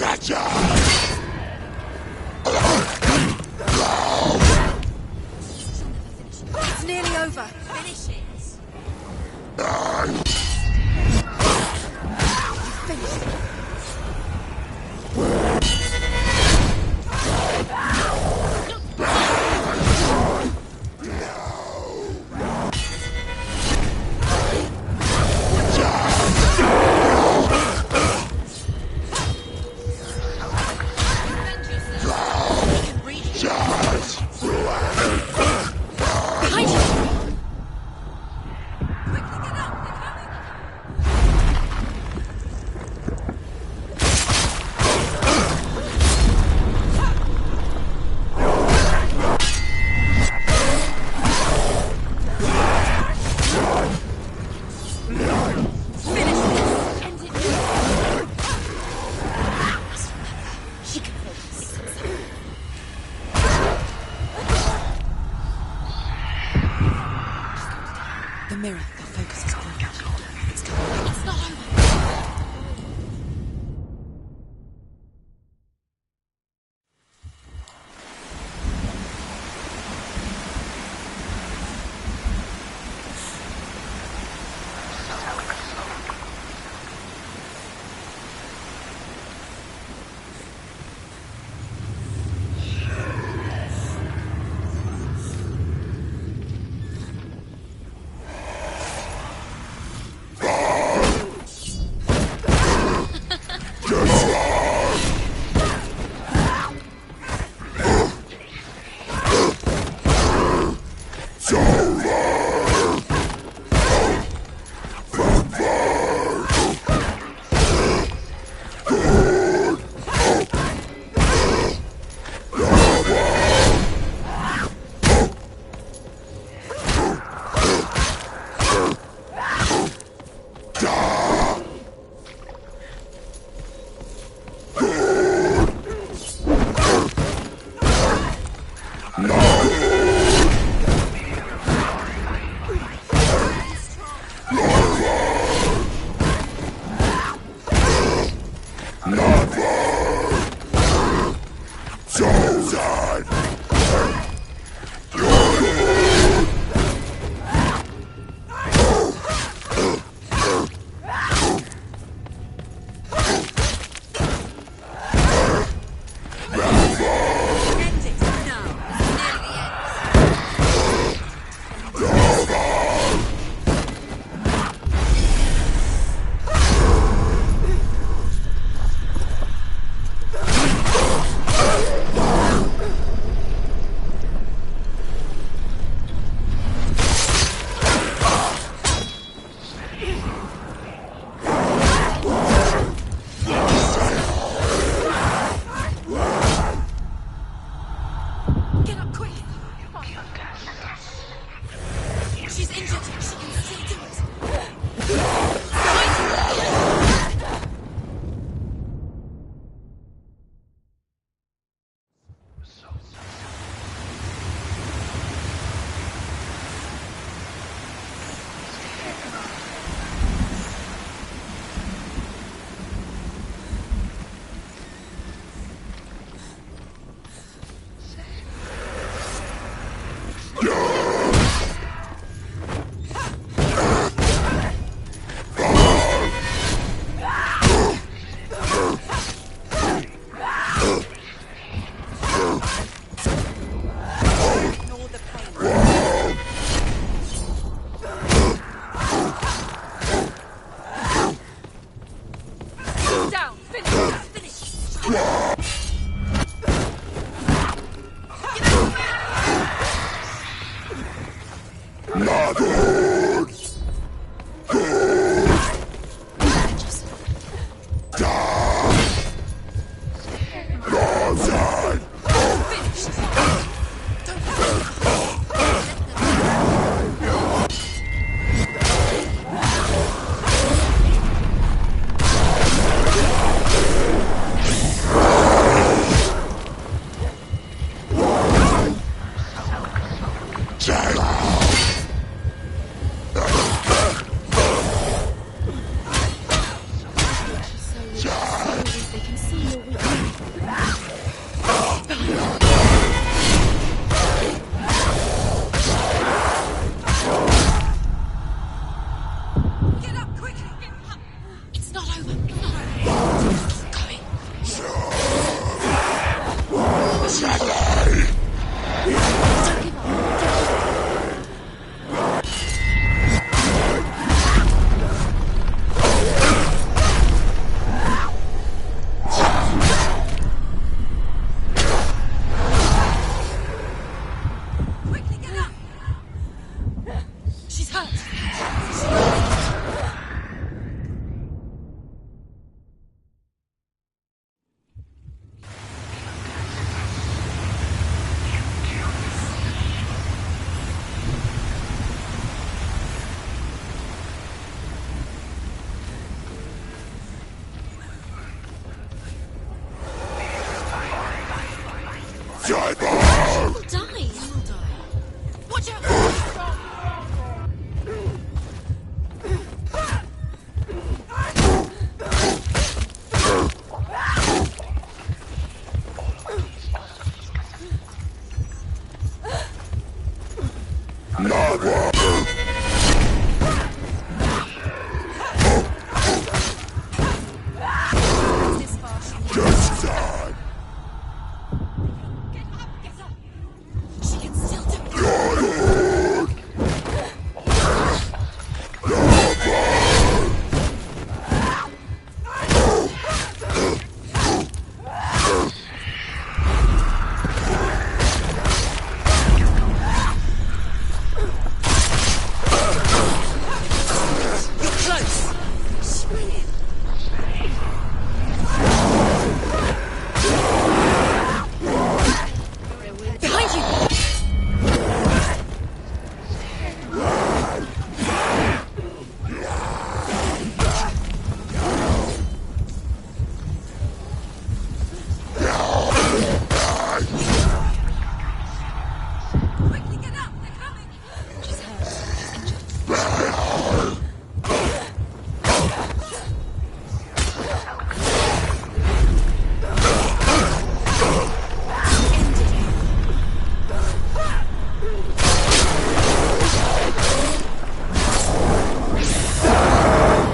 It's nearly over. Finish it. Finish it. The mirror, the focus is broken. It's coming. It's not over. It's not over. It's not over. It's going. Don't give up. Quickly get up. She's hurt. She will die. You will die. Watch out! She can still do it. You're close. Behind you. Quickly get up. They're coming. She's hurt. She's injured.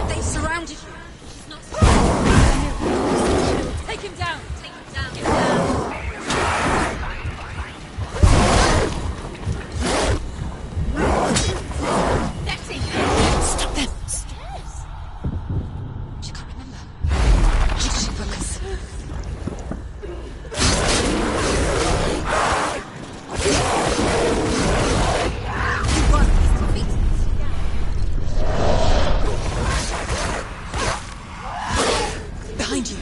They surrounded you. He's not Take him down. Take him down. Get down. That's it. Stop them. Scared. She can't remember. She can't focus. You won. He's defeated. Behind you.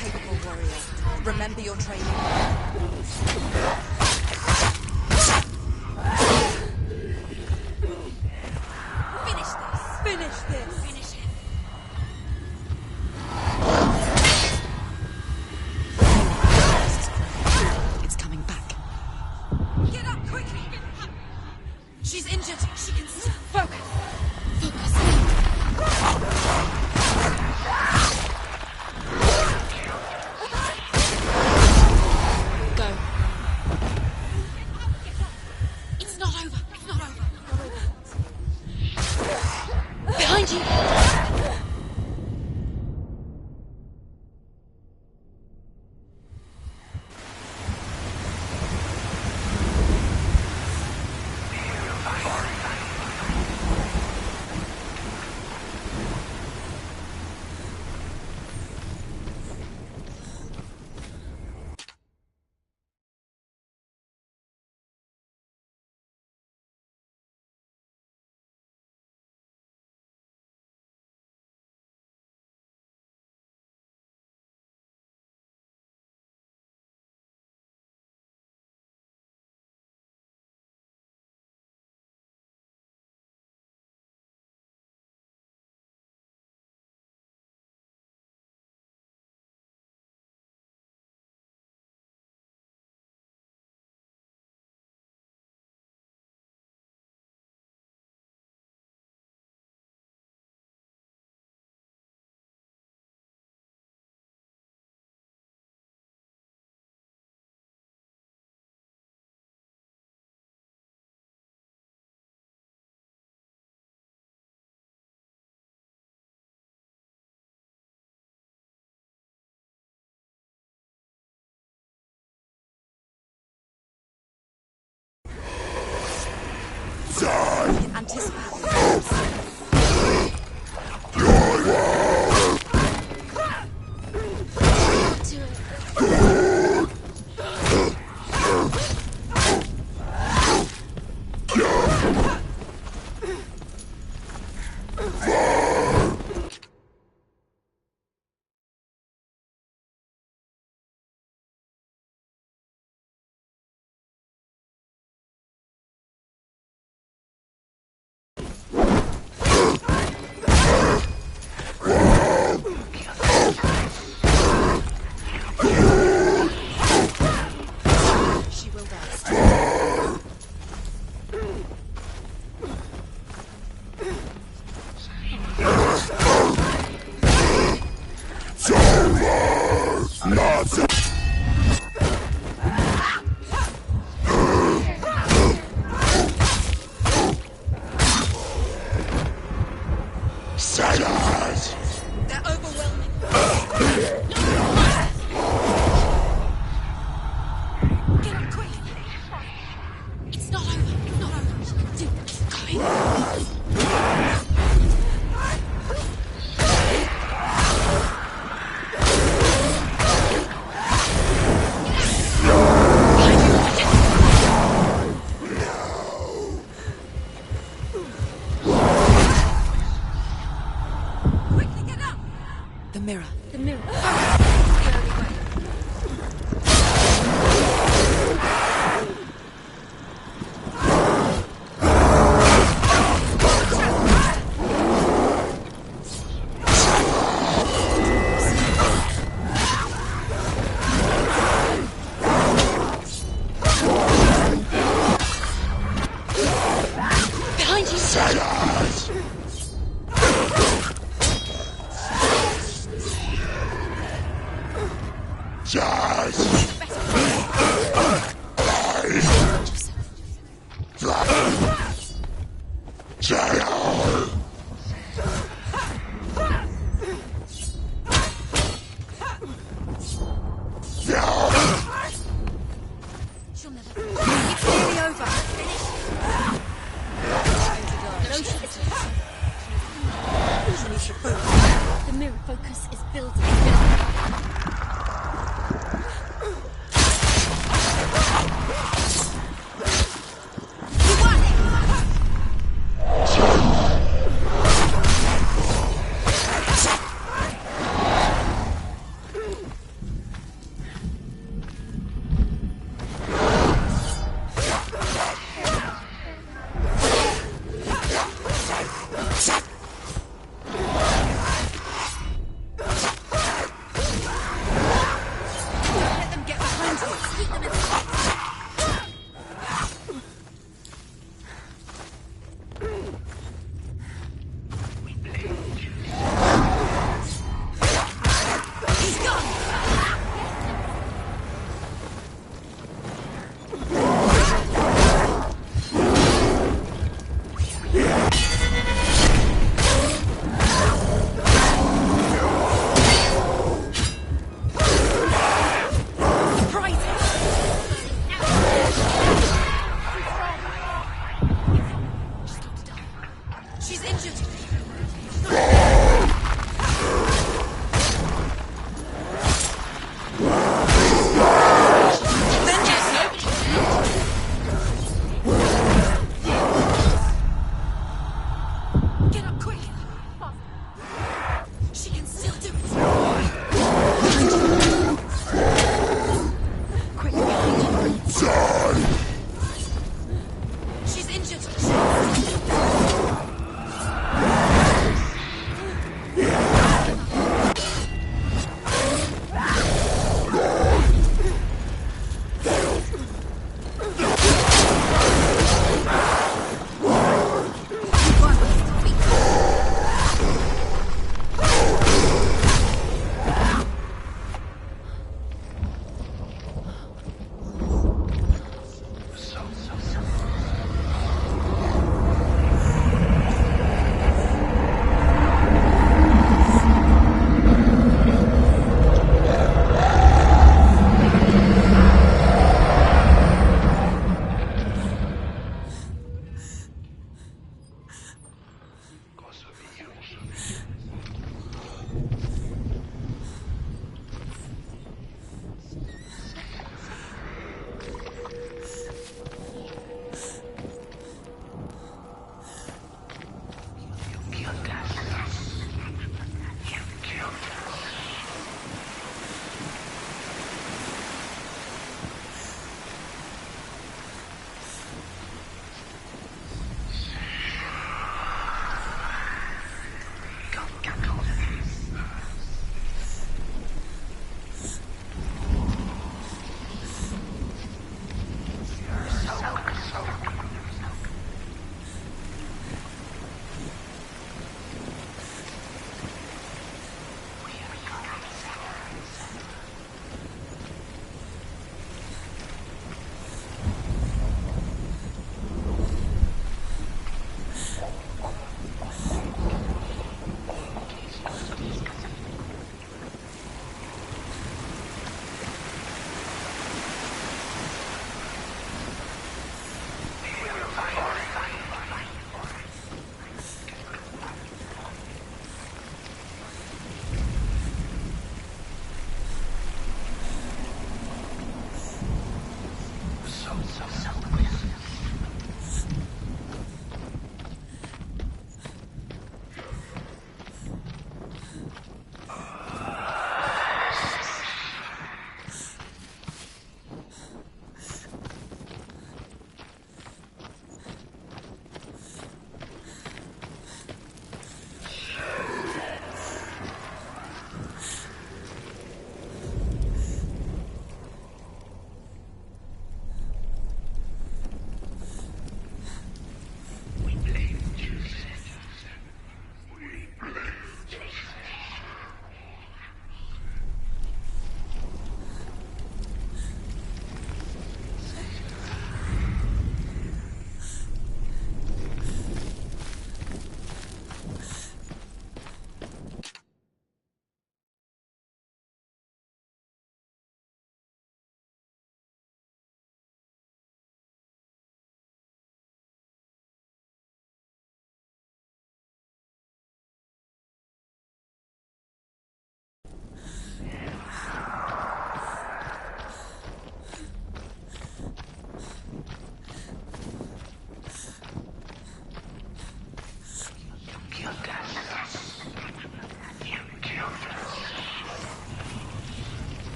Capable warrior. Remember your training. Finish this. Finish this. Finish him. It's coming back. Get up quickly. She's injured. She can still.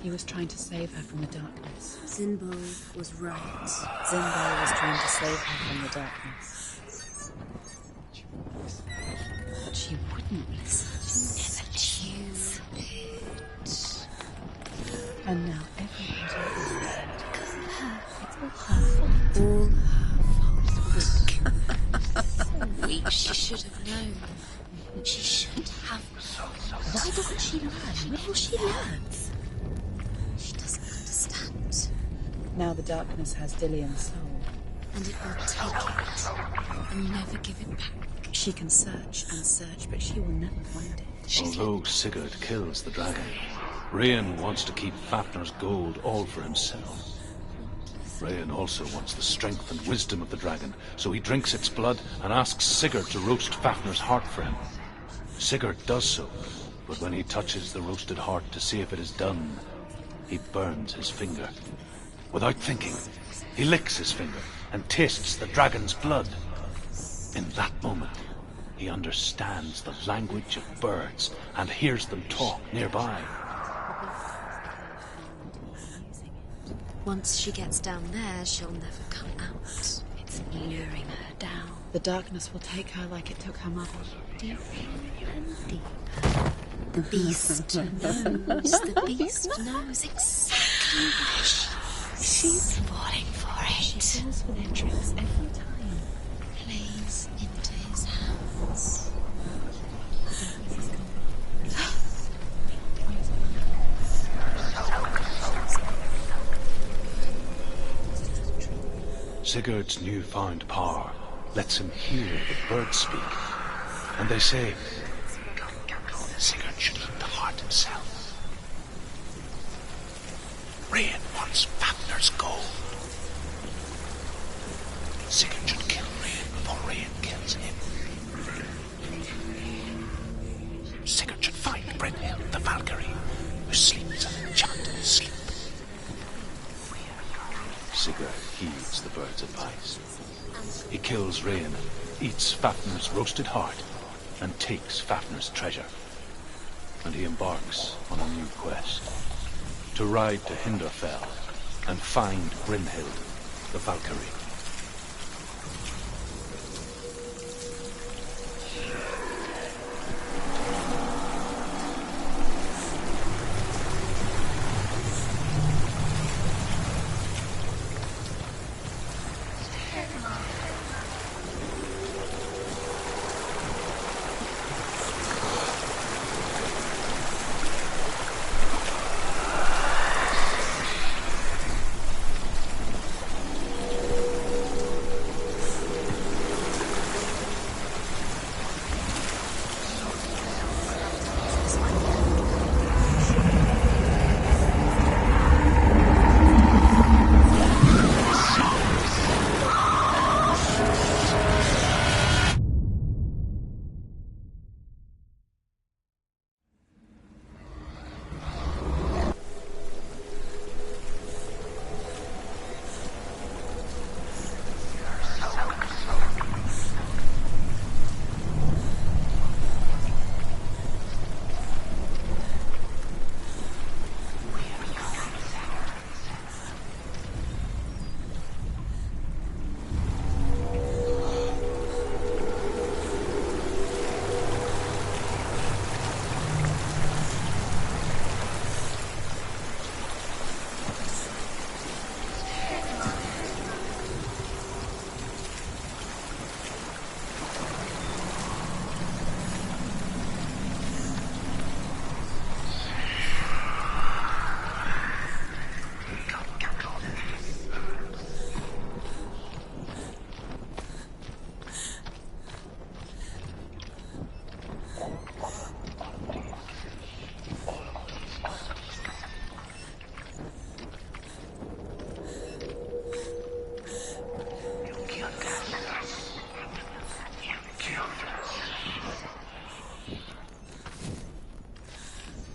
He was trying to save her from the darkness. Zinbo was right. Zinbo was trying to save her from the darkness. But she wouldn't listen. She never did. And now everybody is dead. Because of her. It's all her fault. All her fault. So weak. She should have known. She should have known. Why doesn't she learn? Will she learn? She doesn't understand. Now the darkness has Dillian's soul. And it will take it and never give it back. She can search and search, but she will never find it. Although Sigurd kills the dragon, Rayan wants to keep Fafnir's gold all for himself. Rayan also wants the strength and wisdom of the dragon, so he drinks its blood and asks Sigurd to roast Fafnir's heart for him. Sigurd does so, but when he touches the roasted heart to see if it is done, he burns his finger. Without thinking, he licks his finger and tastes the dragon's blood. In that moment, he understands the language of birds and hears them talk nearby. Once she gets down there, she'll never come out. It's luring her down. The darkness will take her like it took her mother. Deeper and deeper. The beast knows. The beast knows exactly where she is. She's falling for it. She falls for their tricks every time. Plays into his hands. Sigurd's newfound power lets him hear the birds speak. And they say, Sigurd should eat the heart himself. Rayan wants Fafnir's gold. Sigurd should kill Rayan before Rayan kills him. Sigurd should find Brynhild the Valkyrie, who sleeps an enchanted sleep. Sigurd heeds the bird's advice. He kills Rayan, eats Fafnir's roasted heart, and takes Fafnir's treasure. And he embarks on a new quest, to ride to Hinderfell and find Brynhild the Valkyrie.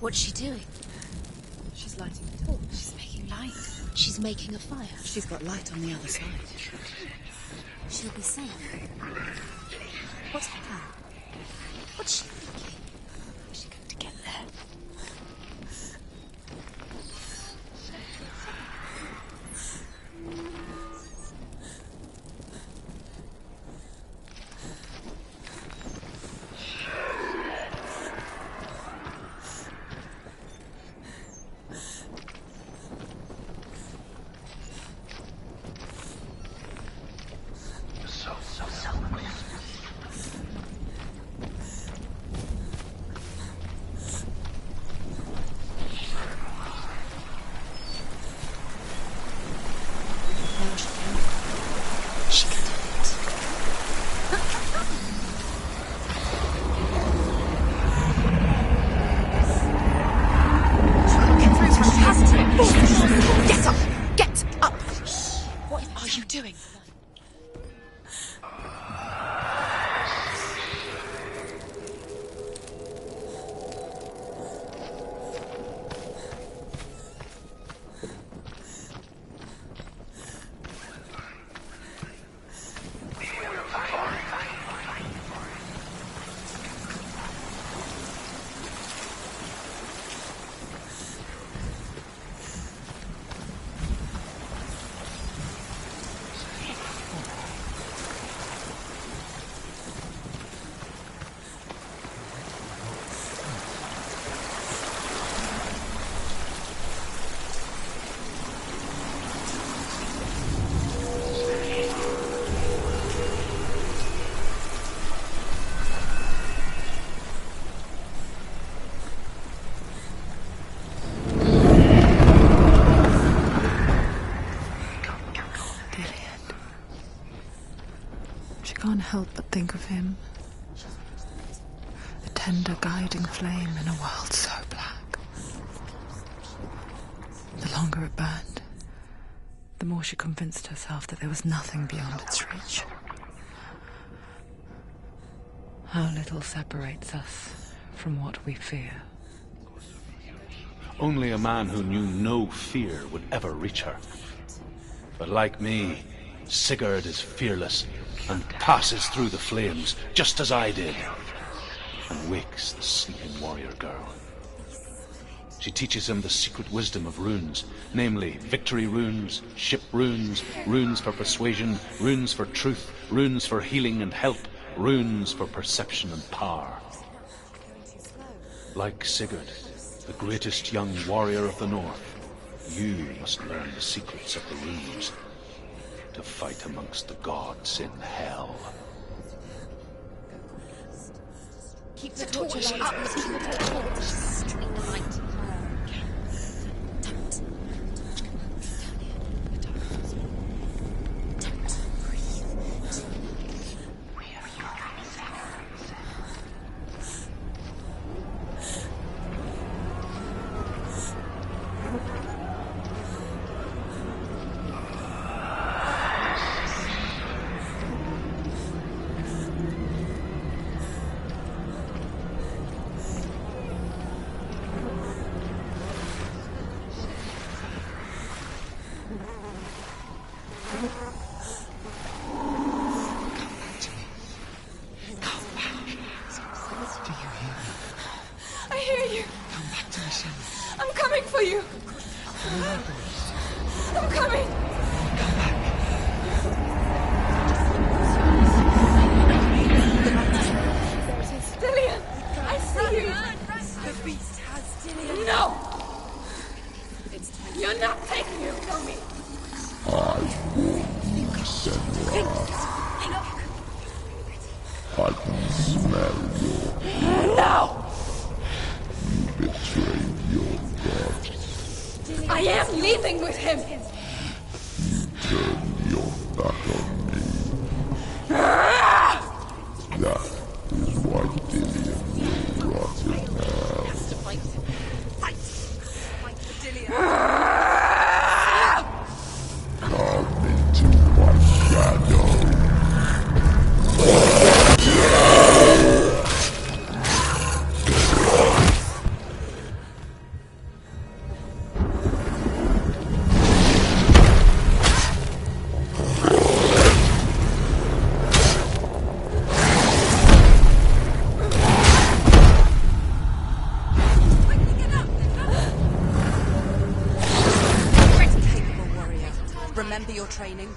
What's she doing? She's lighting a torch. She's making light. She's making a fire. She's got light on the other side. She'll be safe. What's her plan? What's she thinking? How's she going to get there? help but think of him. A tender guiding flame in a world so black. The longer it burned, the more she convinced herself that there was nothing beyond its reach. How little separates us from what we fear. Only a man who knew no fear would ever reach her. But like me, Sigurd is fearless and passes through the flames, just as I did, and wakes the sleeping warrior girl. She teaches him the secret wisdom of runes, namely victory runes, ship runes, runes for persuasion, runes for truth, runes for healing and help, runes for perception and power. Like Sigurd, the greatest young warrior of the North, you must learn the secrets of the runes to fight amongst the gods in hell. Keep the torch up. Keep the torch. String the light. Don't. Don't breathe. Remember your training.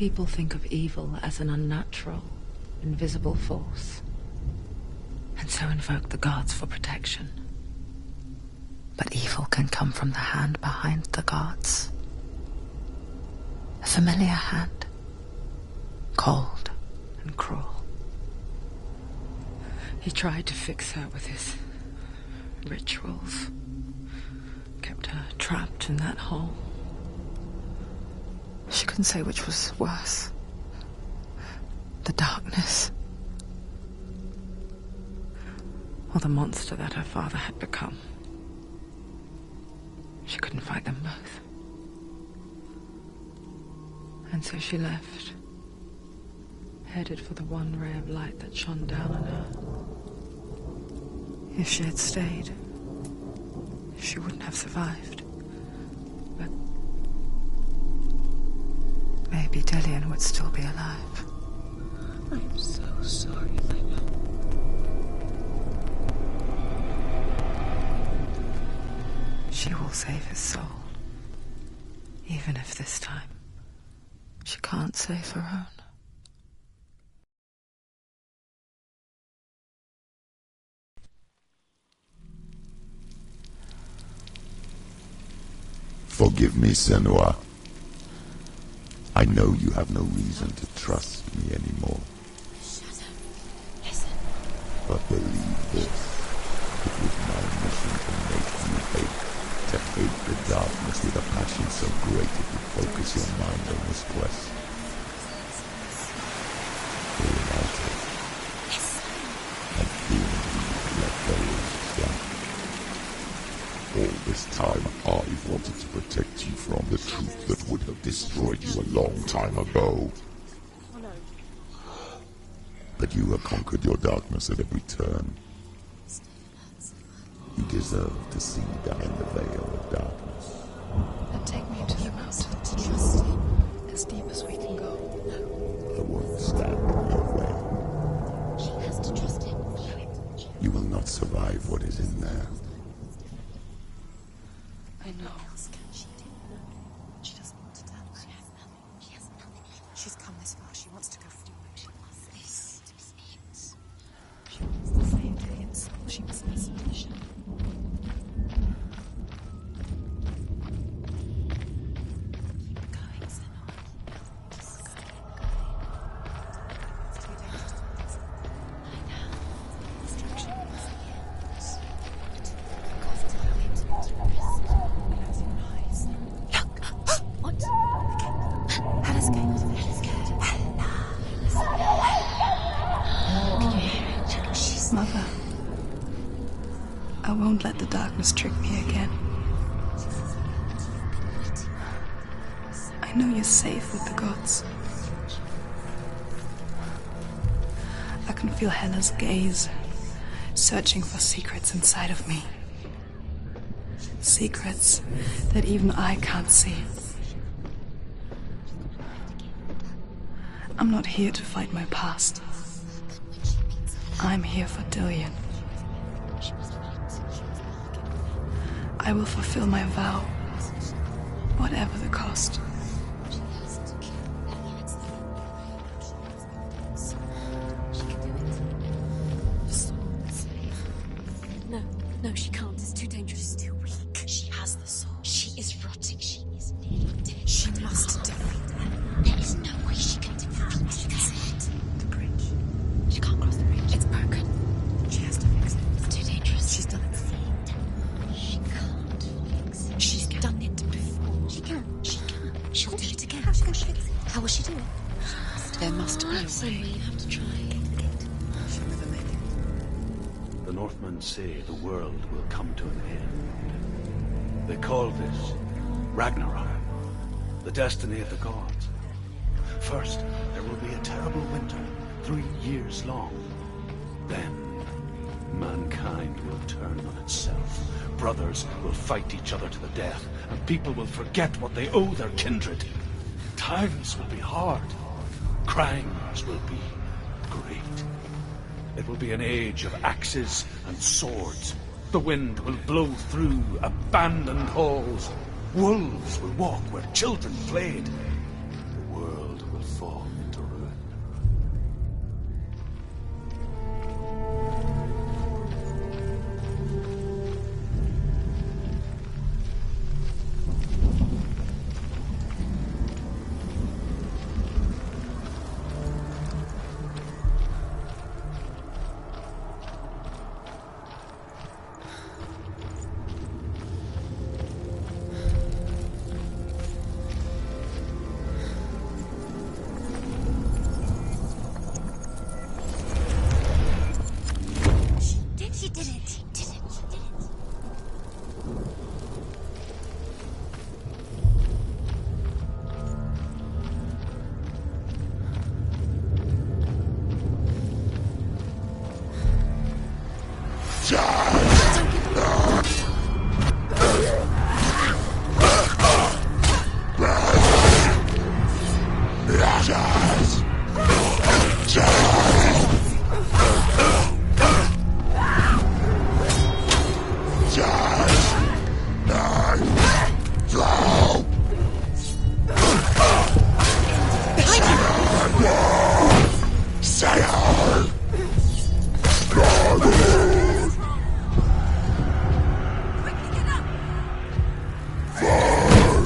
People think of evil as an unnatural, invisible force, and so invoke the gods for protection. But evil can come from the hand behind the gods. A familiar hand, cold and cruel. He tried to fix her with his rituals, kept her trapped in that hole. She couldn't say which was worse. The darkness, or the monster that her father had become. She couldn't fight them both. And so she left, headed for the one ray of light that shone down on her. If she had stayed, she wouldn't have survived. But maybe Dillian would still be alive. I'm so sorry, my love. She will save his soul, even if this time she can't save her own. Forgive me, Senua. I know you have no reason to trust me anymore. Shut up. Listen. But believe this, it was my mission to make you hate, to hate the darkness with a passion so great it would focus your mind on this quest. Reunited. Yes. And feeling you let go is done. All this time, I've wanted to protect you from the truth that would have destroyed you a long time ago. Oh no. But you have conquered your darkness at every turn. You deserve to see behind the veil of darkness. Then take me to the mountain to trust him, as deep as we can go. I won't stand in your way. She has to trust him. You will not survive what is in there. I know. What else can she do? She doesn't want to tell. She has nothing. She has nothing. She's come this far. She wants to go through it. She wants this to be it. She wants to save Dillian's soul. She must be sufficient. Keep going, Senua. Just going. It's too dangerous to listen. I know. Destruction is the end. You've got to go into the rest. Close your eyes. Look! What? Hella's gate. Hella's gate. Can you hear it? She's... Mother, I won't let the darkness trick me again. I know you're safe with the gods. I can feel Hella's gaze, searching for secrets inside of me. Secrets that even I can't see. I'm not here to fight my past. I'm here for Dillian. I will fulfill my vow, whatever the cost. No, she can't. It's too dangerous. She's too weak. She has the sword. She is rotting. She is nearly dead. She must defeat her. There is no way she can defeat it. The bridge. She can't cross the bridge. It's broken. She has to fix it. It's too dangerous. She's done it before. She can't fix it. She's done it before. She can. She can. She'll do it again. How can she fix it? How will she do it? There must be a way. You have to try. Show me the lady. The Northmen say the world will come to an end. They call this Ragnarok, the destiny of the gods. First, there will be a terrible winter, 3 years long. Then, mankind will turn on itself. Brothers will fight each other to the death, and people will forget what they owe their kindred. Times will be hard. Crimes will be great. It will be an age of axes and swords. The wind will blow through abandoned halls. Wolves will walk where children played. The world will fall into ruin. She did it. She did it. She did it.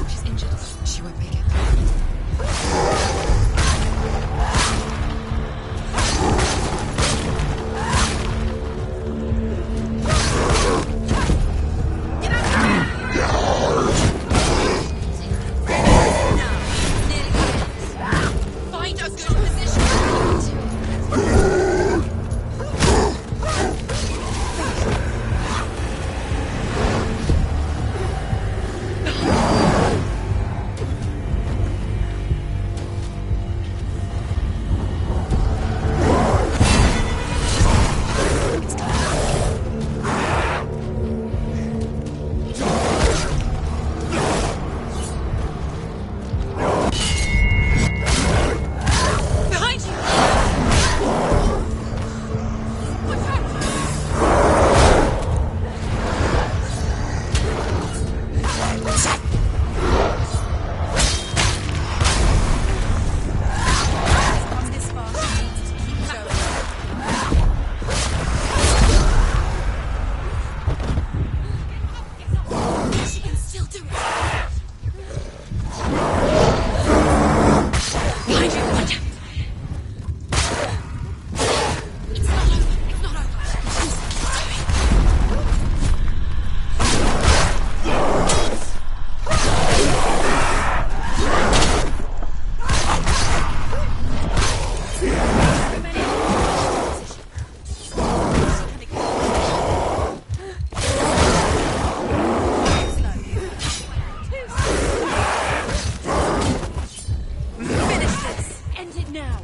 She's injured. She won't make it. Find a good position. Behind you! Watch out! Come this far, she needs to keep going. She can still do it. Behind you! Watch out! It's not over. It's not over. Keep going. Finish this. End it now.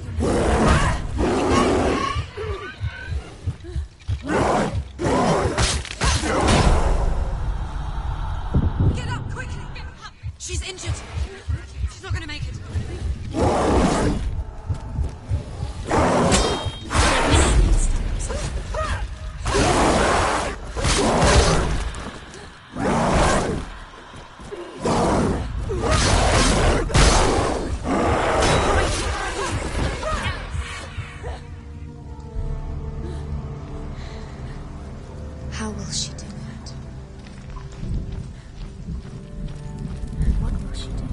Get up quickly. Get up. She's injured. She's not going to make it. How will she do it? What will she do?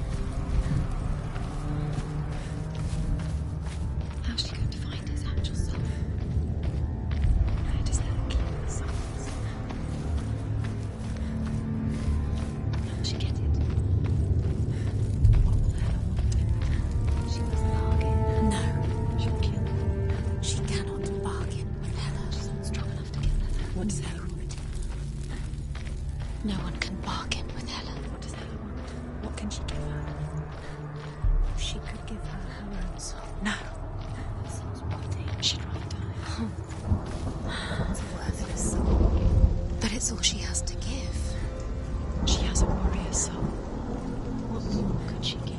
How's she going to find his actual self? Where does Hella keep her souls? How will she get it? What will Hella want? She must bargain. No. She'll kill her. She cannot bargain with Hella. She's not strong enough to kill Hella. What does Hella want? No one can bargain with Hella. What does Hella want? What can she give her? She could give her her own soul. No. Her soul's rotting. She'd rather die. It's a worthless soul. But it's all she has to give. She has a warrior soul. What more could she give?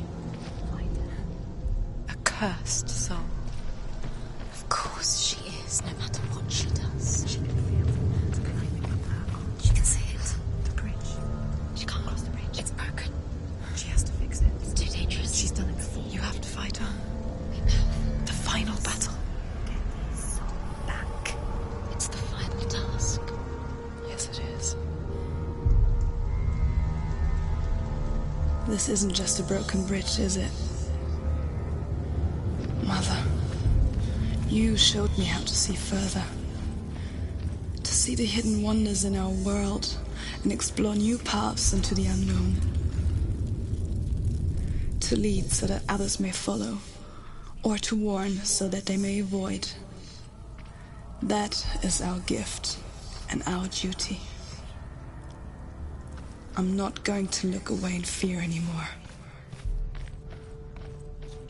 Find her. A cursed soul. Of course she is, no matter what she does. She can feel the walls climbing up her arm. She can see it. The bridge. She can't cross the bridge. It's broken. She has to fix it. It's too dangerous. She's done it before. You have to fight on. This isn't just a broken bridge, is it? Mother, you showed me how to see further. To see the hidden wonders in our world and explore new paths into the unknown. To lead so that others may follow, or to warn so that they may avoid. That is our gift and our duty. I'm not going to look away in fear anymore.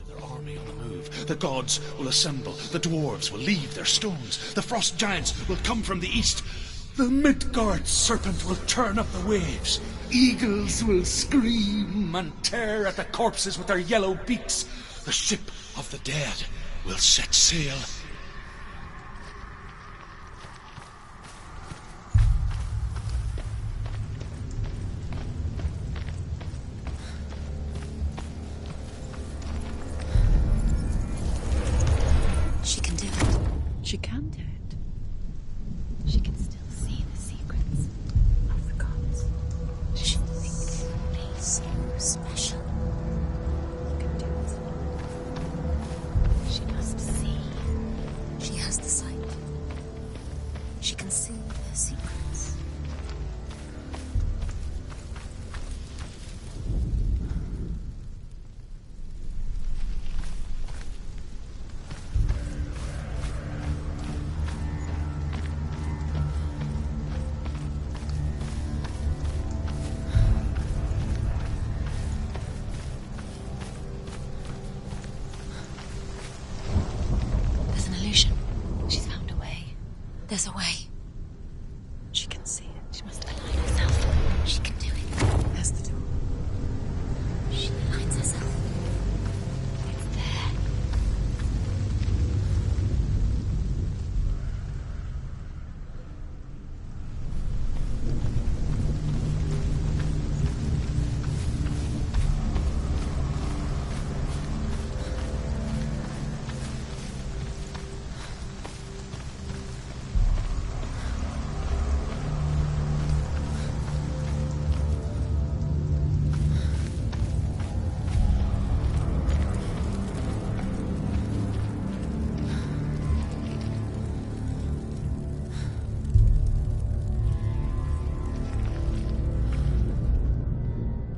Their army on the move. The gods will assemble. The dwarves will leave their stones. The frost giants will come from the east. The Midgard serpent will turn up the waves. Eagles will scream and tear at the corpses with their yellow beaks. The ship of the dead will set sail. She can do it. She can do it. She can still see the secrets of the gods. She thinks they're so special. She can do it. She must see. She has the sight. She can see their secrets. There's an illusion. She's found a way. There's a way. She can see it. She must align herself. She can do it. There's the door. She aligns herself. It's there.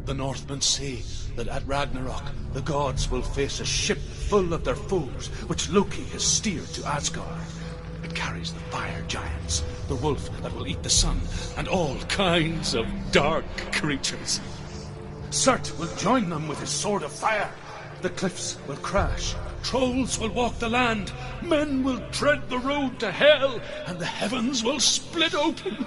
The Northmen say that at Ragnarok, the gods will face a ship full of their foes, which Loki has steered to Asgard. It carries the fire giants, the wolf that will eat the sun, and all kinds of dark creatures. Surt will join them with his sword of fire. The cliffs will crash, trolls will walk the land, men will tread the road to hell, and the heavens will split open.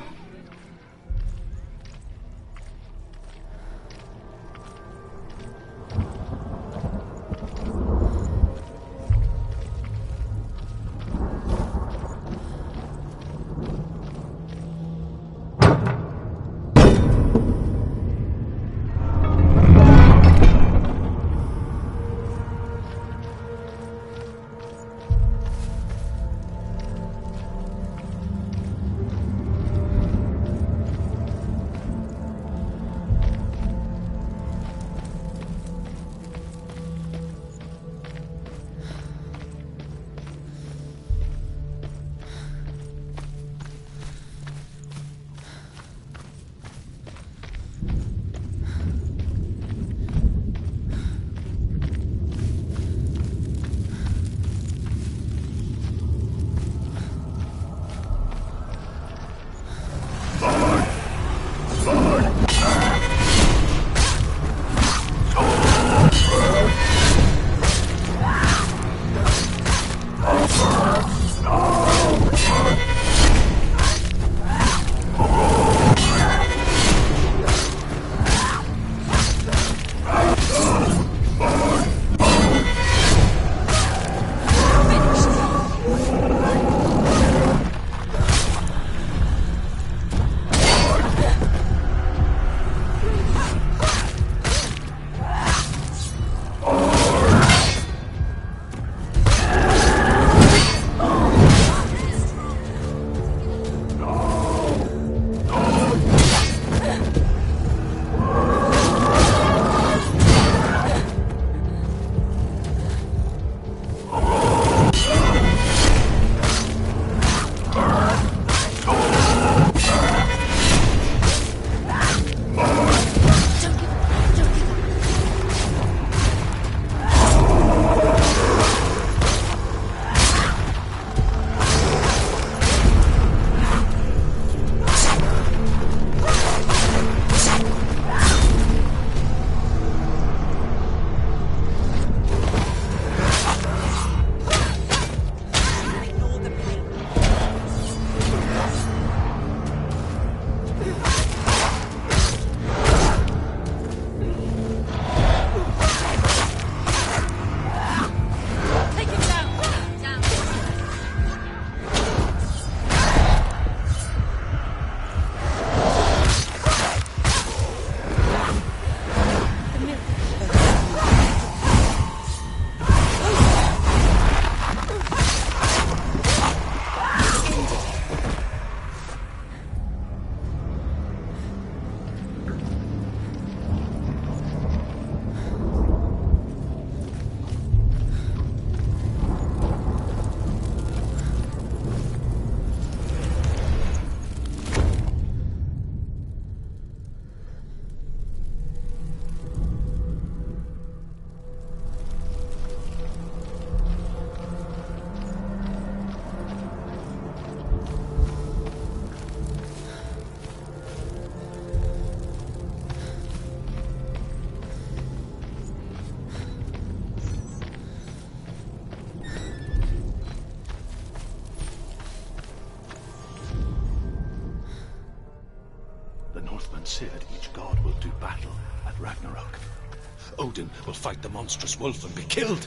Odin will fight the monstrous wolf and be killed.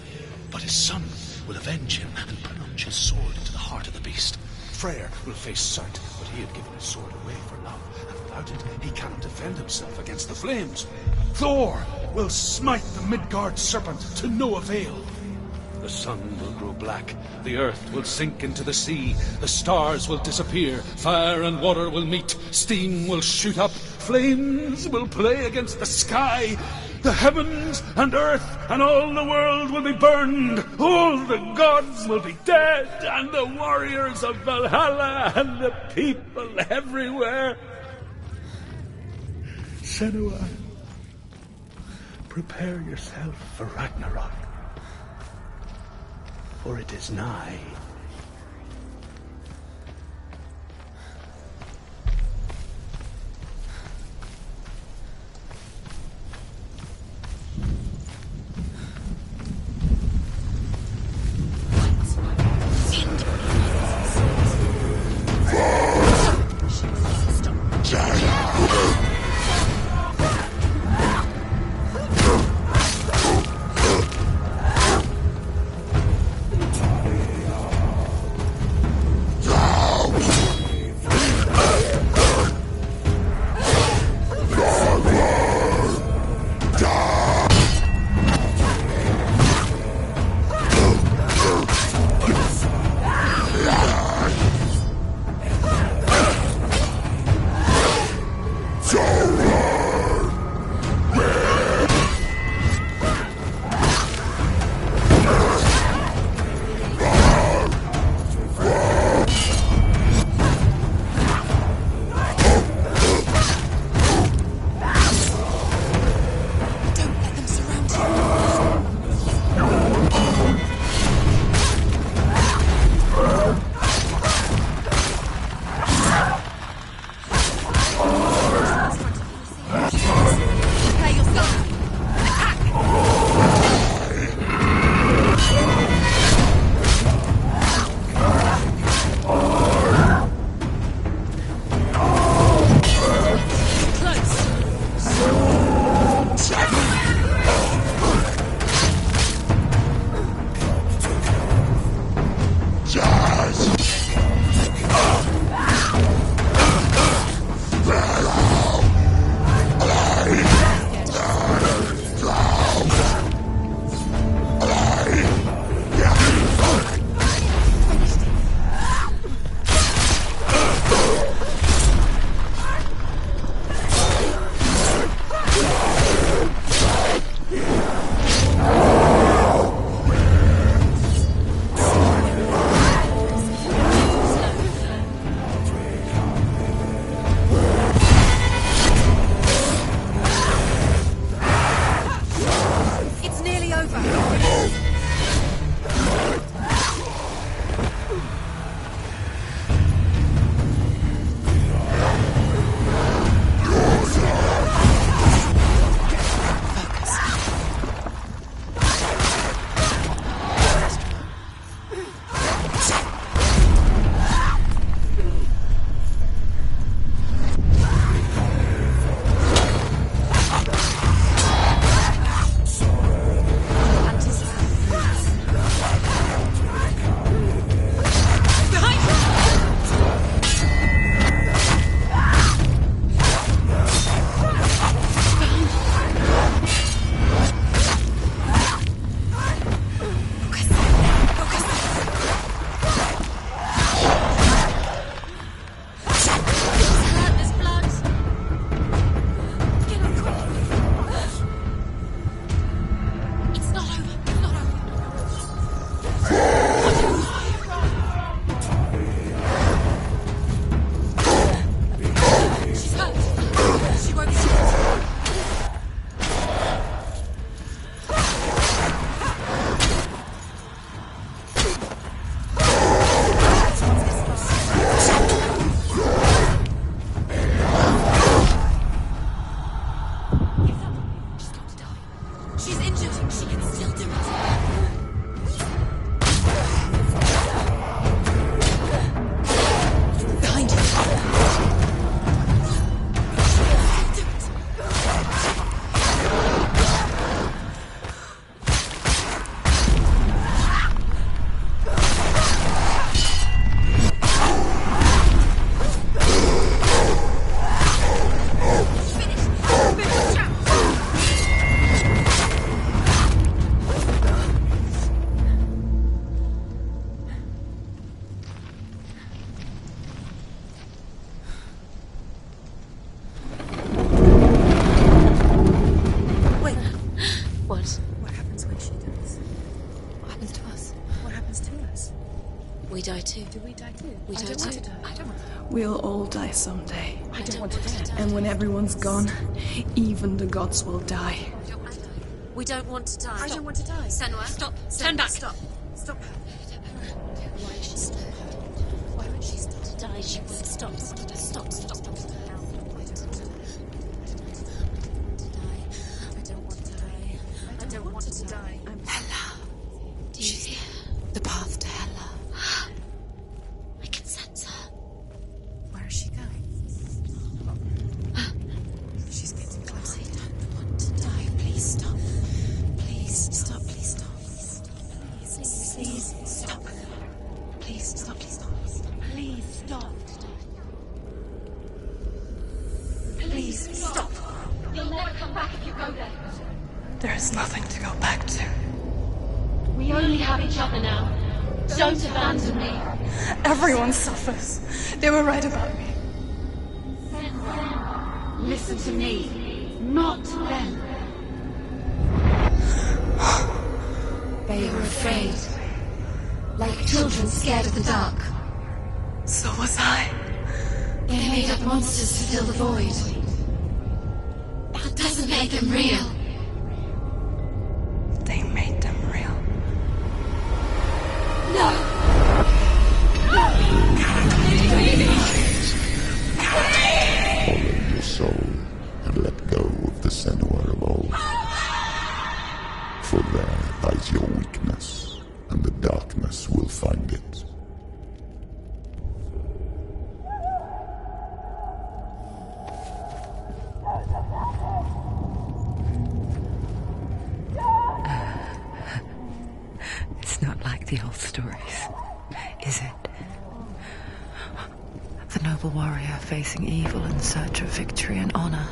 But his son will avenge him and plunge his sword into the heart of the beast. Freyr will face Surt, but he had given his sword away for love, and without it, he cannot defend himself against the flames. Thor will smite the Midgard serpent to no avail. The sun will grow black, the earth will sink into the sea, the stars will disappear, fire and water will meet, steam will shoot up, flames will play against the sky, the heavens and earth and all the world will be burned, all the gods will be dead, and the warriors of Valhalla and the people everywhere. Senua, prepare yourself for Ragnarok. For it is nigh. What? What happens when she dies? What happens to us? What happens to us? We die too. Do we die too? We I die don't too. want to die. I don't want to die. We'll all die someday. I don't want to die. And when everyone's gone, even the gods will die. We don't want to die. I don't want to die. Senua, stop. Turn back. Stop. Stop her. Why is she stop? Why won't she stop to die? She won't stop. Stop. Stop. I don't want to die. I don't want to die. Hela. Do you hear? The path to Hela. I can sense her. Where is she going? She's getting close. I don't want to die. Please stop. Please stop. Please stop. Please stop. Please stop. Please stop. Please stop. Please stop. You'll never come back if you go there. There is nothing to go back to. We only have each other now. Don't abandon me. Everyone suffers. They were right about me. Listen to me, not them. They are afraid. Like children scared of the dark. So was I. They made up monsters to fill the void. That doesn't make them real. They made them real. No! Follow your soul and let go of the Senua of old. For there lies your weakness, and the darkness will find it. It's not like the old stories, is it? The noble warrior facing evil in search of victory and honor.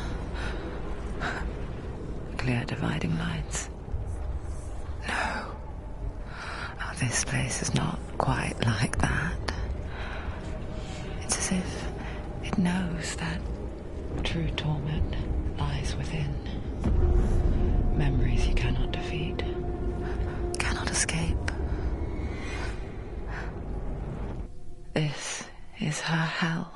Clear dividing lines. No. Oh, this place is not quite like that. It's as if it knows that true torment lies within. Memories you cannot defeat, cannot escape. This is her hell.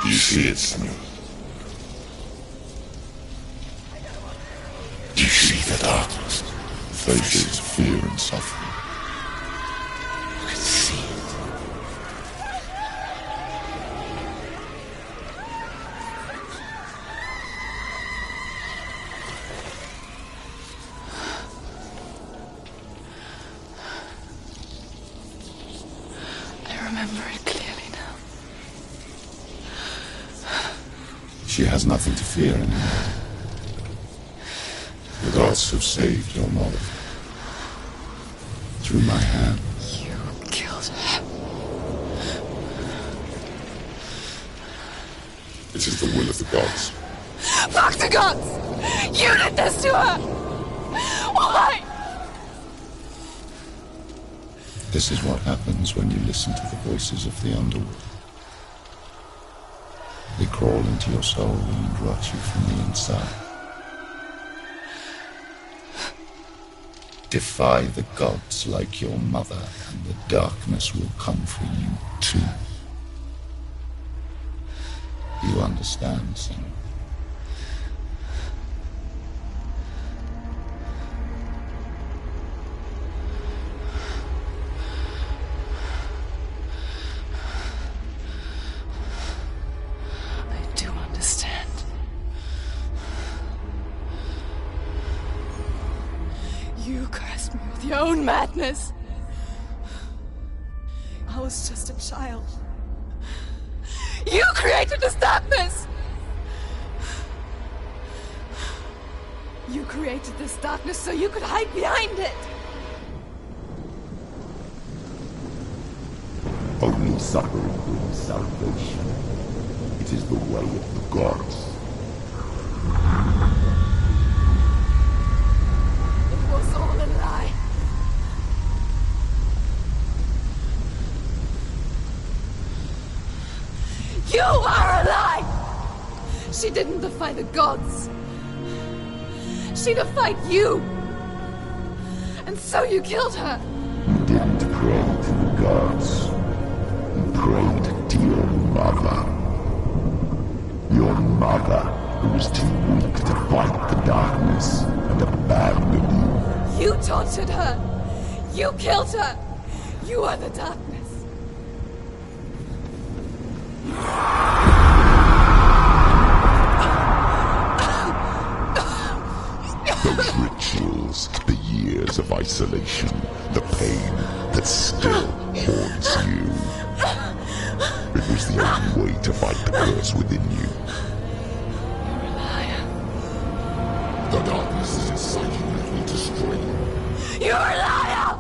You see it, Senua? You see the darkness, faces of fear and suffering. I see it. I remember it clearly now. She has nothing to fear anymore. The gods have saved your mother. Through my hand. You killed her. It is the will of the gods. Fuck the gods! You did this to her! Why? This is what happens when you listen to the voices of the underworld. They crawl into your soul and rot you from the inside. Defy the gods like your mother, and the darkness will come for you too. You understand, son? I do understand. You cursed me with your own madness. I'll I was just a child. You created this darkness! You created this darkness so you could hide behind it! Only suffering brings salvation. It is the way of the gods. It was all a lie. You are a lie! She didn't defy the gods. She defied you! And so you killed her! You didn't pray to the gods. You prayed to your mother. Your mother, who was too weak to fight the darkness and abandoned you. You tortured her! You killed her! You are the darkness! Those rituals, the years of isolation, the pain that still haunts you. It was the only way to fight the curse within you. You're a liar. The darkness is inside you and it will destroy you. You're a liar!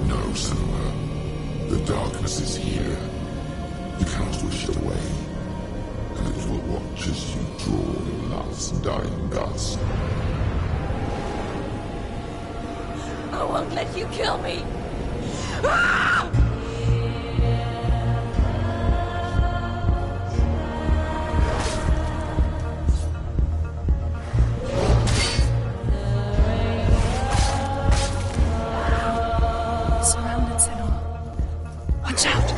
No, Senua. The darkness is here. You cannot wish it away. And it will watch as you draw your last dying gasp. I won't let you kill me! Ah! Surrounded, Senua. Watch out!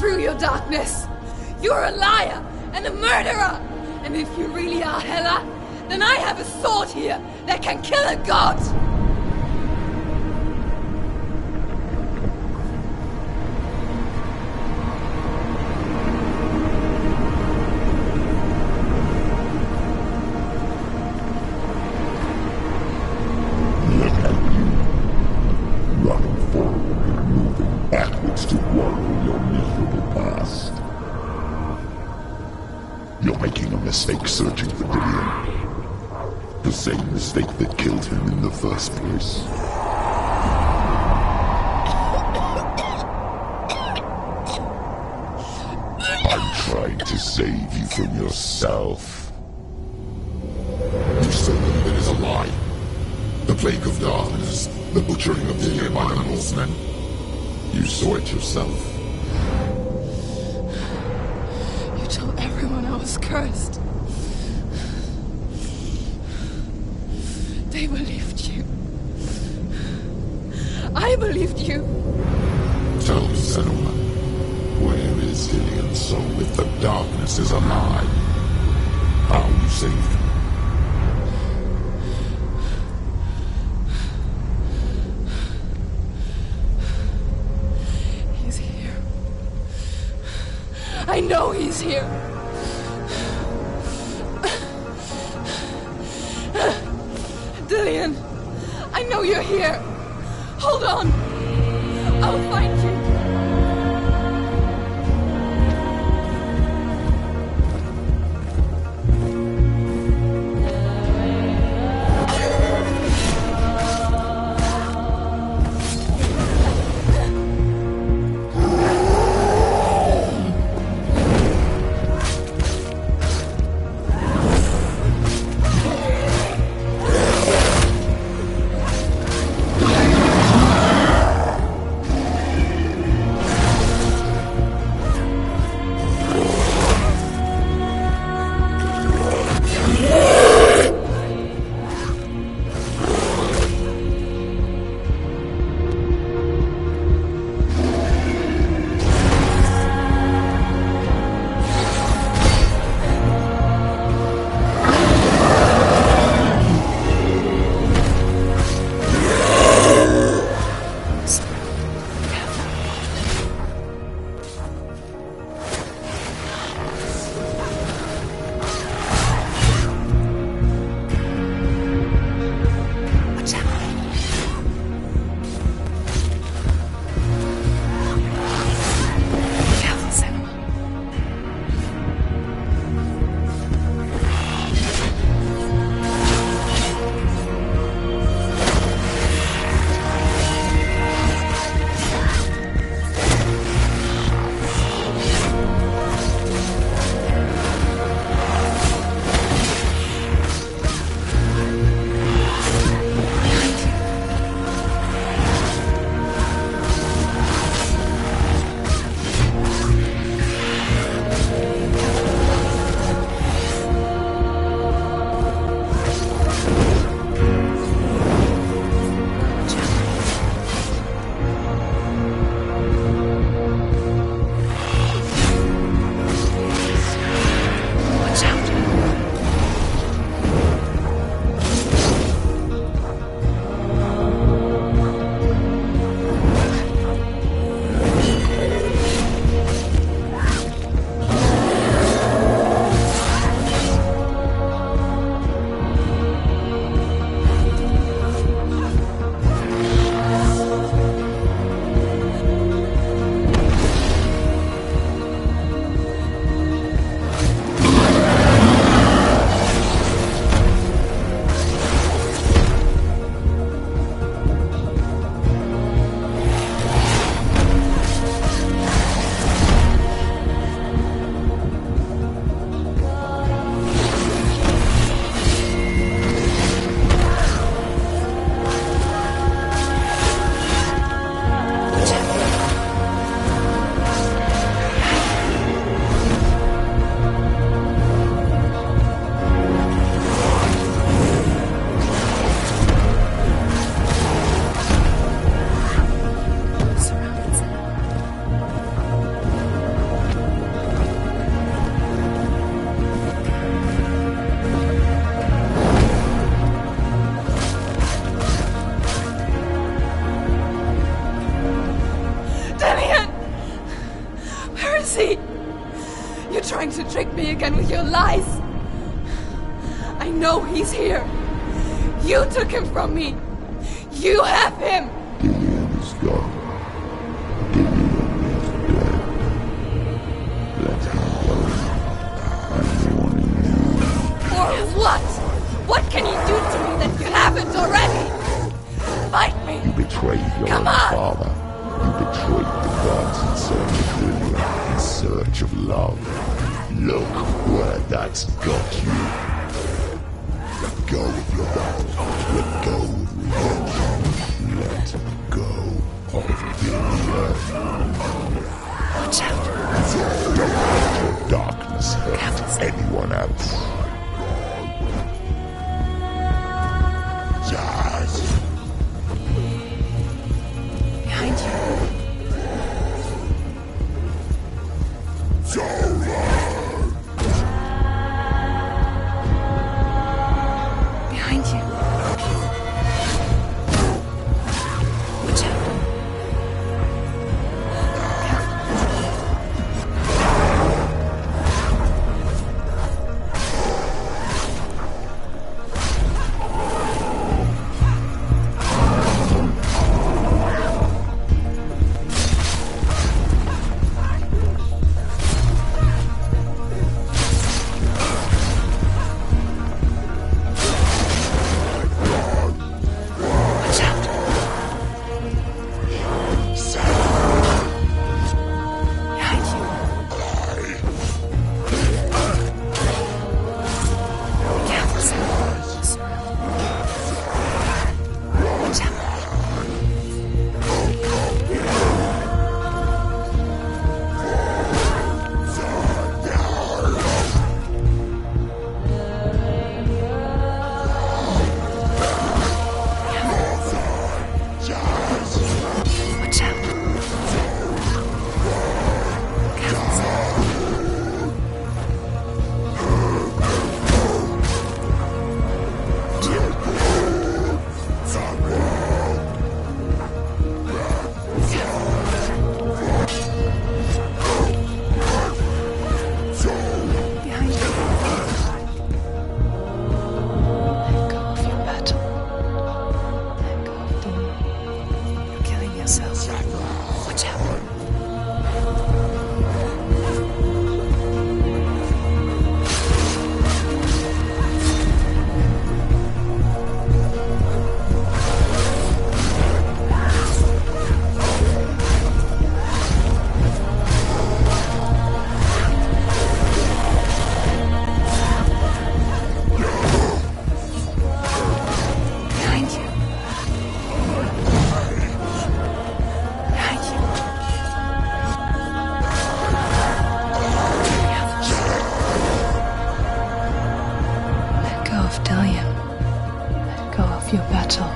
through your darkness. You're a liar and a murderer. And if you really are Hela, then I have a sword here that can kill a god. You're making a mistake searching for Dillion. The same mistake that killed him in the first place. I'm trying to save you from yourself. You said that it is a lie. The plague of darkness, the butchering of Dillion by the Northmen. You saw it yourself. You told everyone I was cursed. They believed you. I believed you. Tell me, Senua, where is Dillion's soul if the darkness is a lie? How you saved him? He's here. I know he's here. Dillion, I know you're here. Hold on. I'll find you. Trying to trick me again with your lies. I know he's here. You took him from me. You have him. Dillion is gone. Dillion is dead. Let him go. And betrayed your own father. You betrayed the gods in search of glory, in search of love. Look where that's got you. Let go of your battle. Let go of revenge. Let go of Billion. Watch out. Don't let your darkness hurt anyone else. Yes. Behind you. Behind you. Watch out.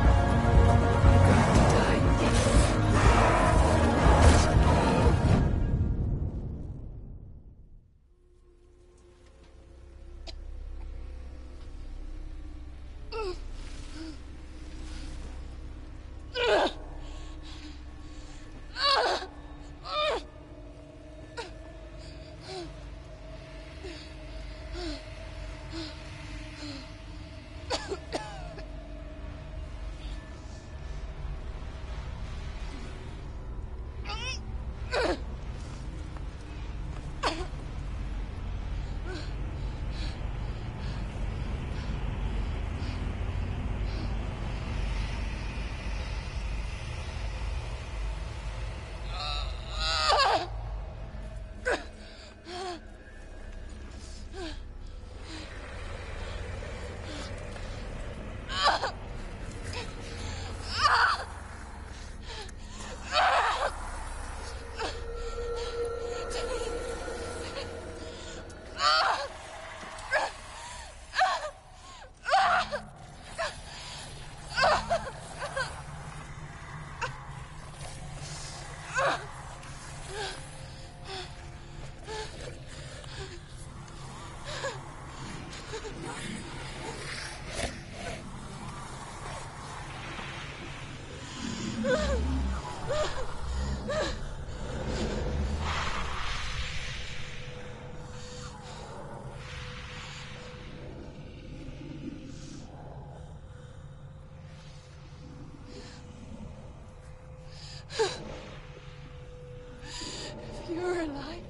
You're alive.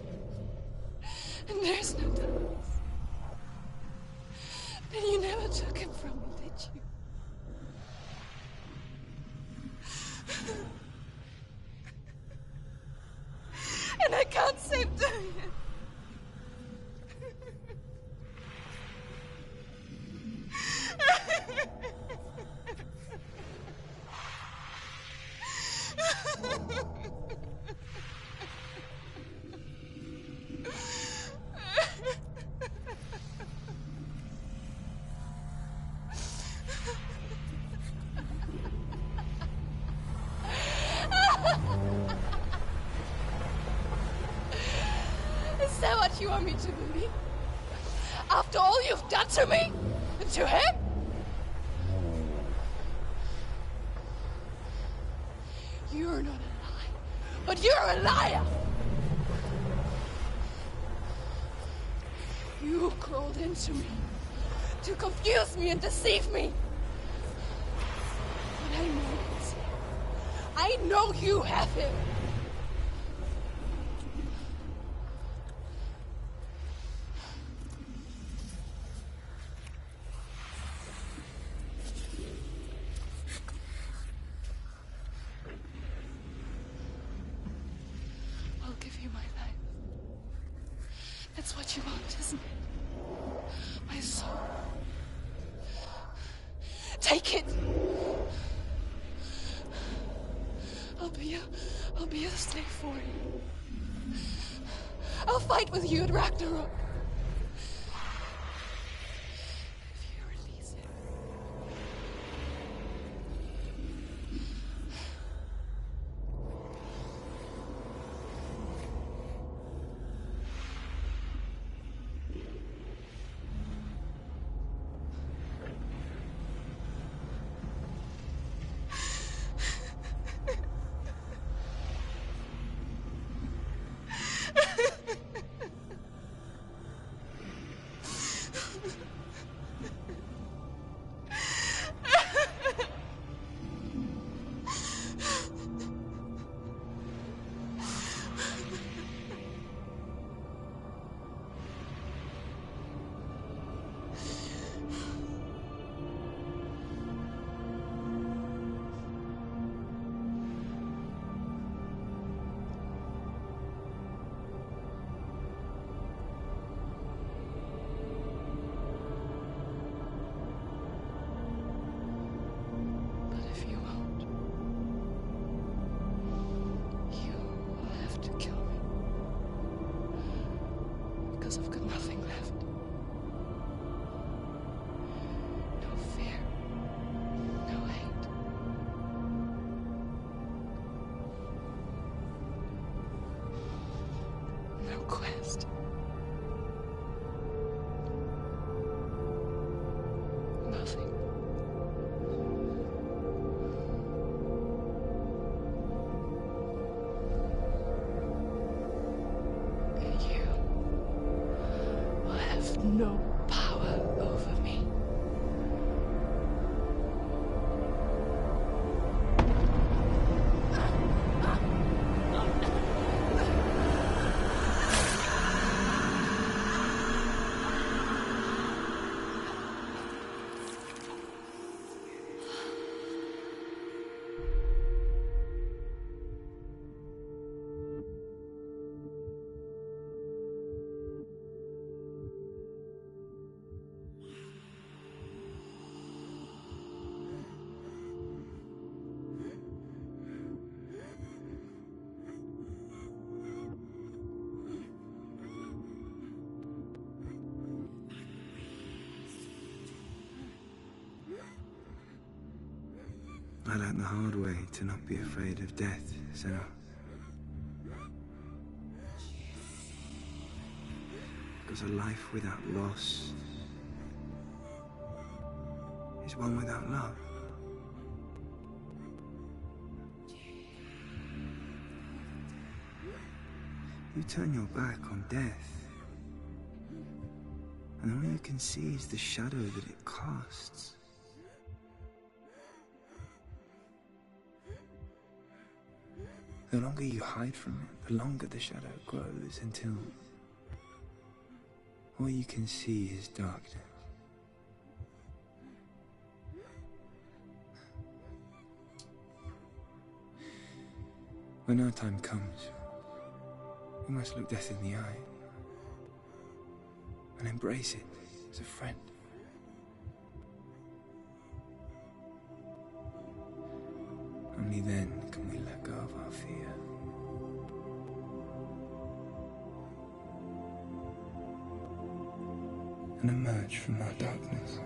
And there's no darkness. And you never took him from me, did you? what you want me to believe? After all you've done to me? And to him? You're not a liar, but you're a liar! You crawled into me to confuse me and deceive me. But I know it. I know you have him. I'll give you my life. That's what you want, isn't it? My soul. Take it. I'll be a slave for you. I'll fight with you at Ragnarok. If you release him. I've got nothing left. No fear. No hate. No quest. Nothing. No power over me. I learned the hard way to not be afraid of death, Senua. Because a life without loss is one without love. You turn your back on death, and all you can see is the shadow that it casts. The longer you hide from it, the longer the shadow grows until all you can see is darkness. When our time comes, we must look death in the eye and embrace it as a friend. Only then can we let go of our fear. And emerge from our darkness.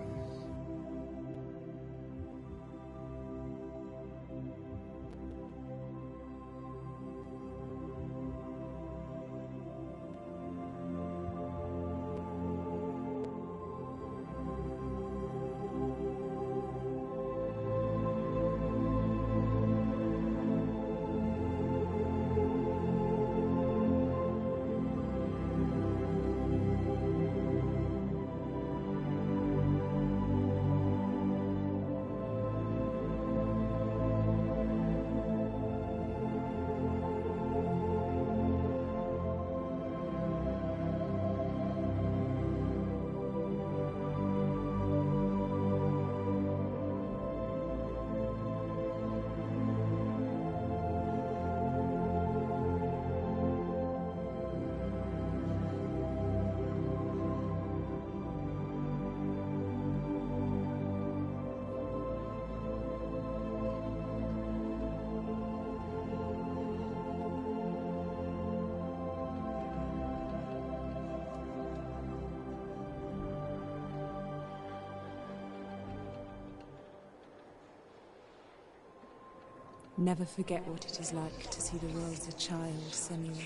Never forget what it is like to see the world as a child, Senua.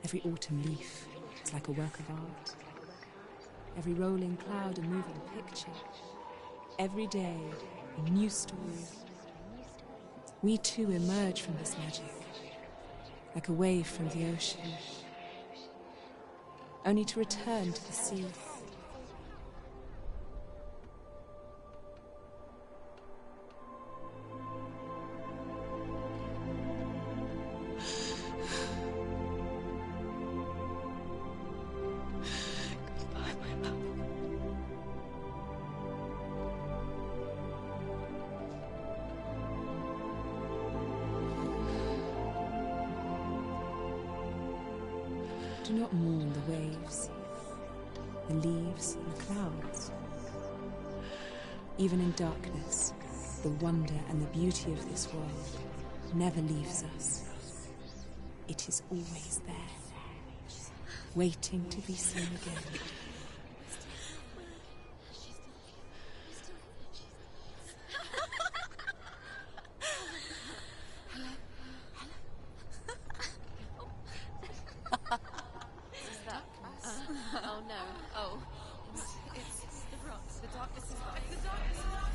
Every autumn leaf is like a work of art. Every rolling cloud a moving picture. Every day a new story. We too emerge from this magic, like a wave from the ocean, only to return to the sea. Do not mourn the waves, the leaves and the clouds. Even in darkness, the wonder and the beauty of this world never leaves us. It is always there, waiting to be seen again. Oh no. Oh. It's the rocks. The darkness is back. The darkness is back.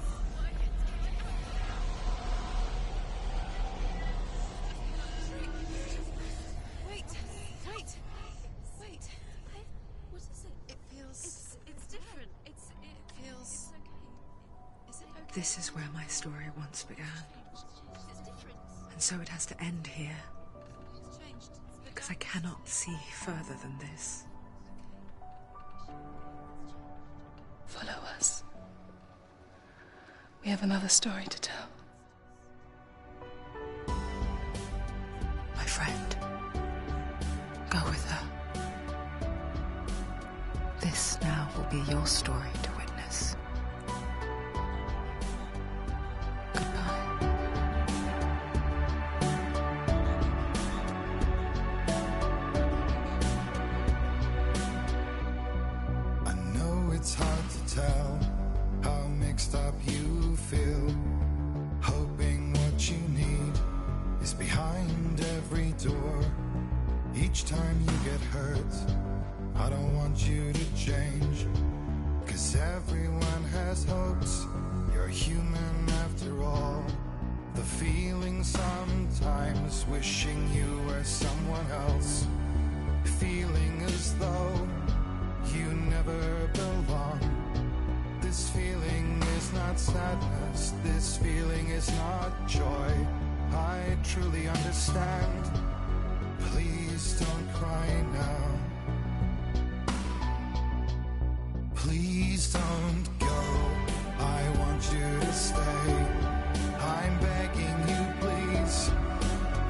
Wait. What is it? It feels... It's different. It feels... It's okay. Is it okay? This is where my story once began. It's different. And so it has to end here, It's changed. because I cannot see further than this. Follow us. We have another story to tell. My friend, go with her. This now will be your story to witness. Goodbye. I know it's hard to tell how mixed up you feel. Hoping what you need is behind every door. Each time you get hurt, I don't want you to change. 'Cause everyone has hopes, you're human after all. The feeling sometimes wishing you were someone else. Feeling as though you never belong. This feeling is not sadness, this feeling is not joy. I truly understand. Please don't cry now. Please don't go, I want you to stay. I'm begging you, please.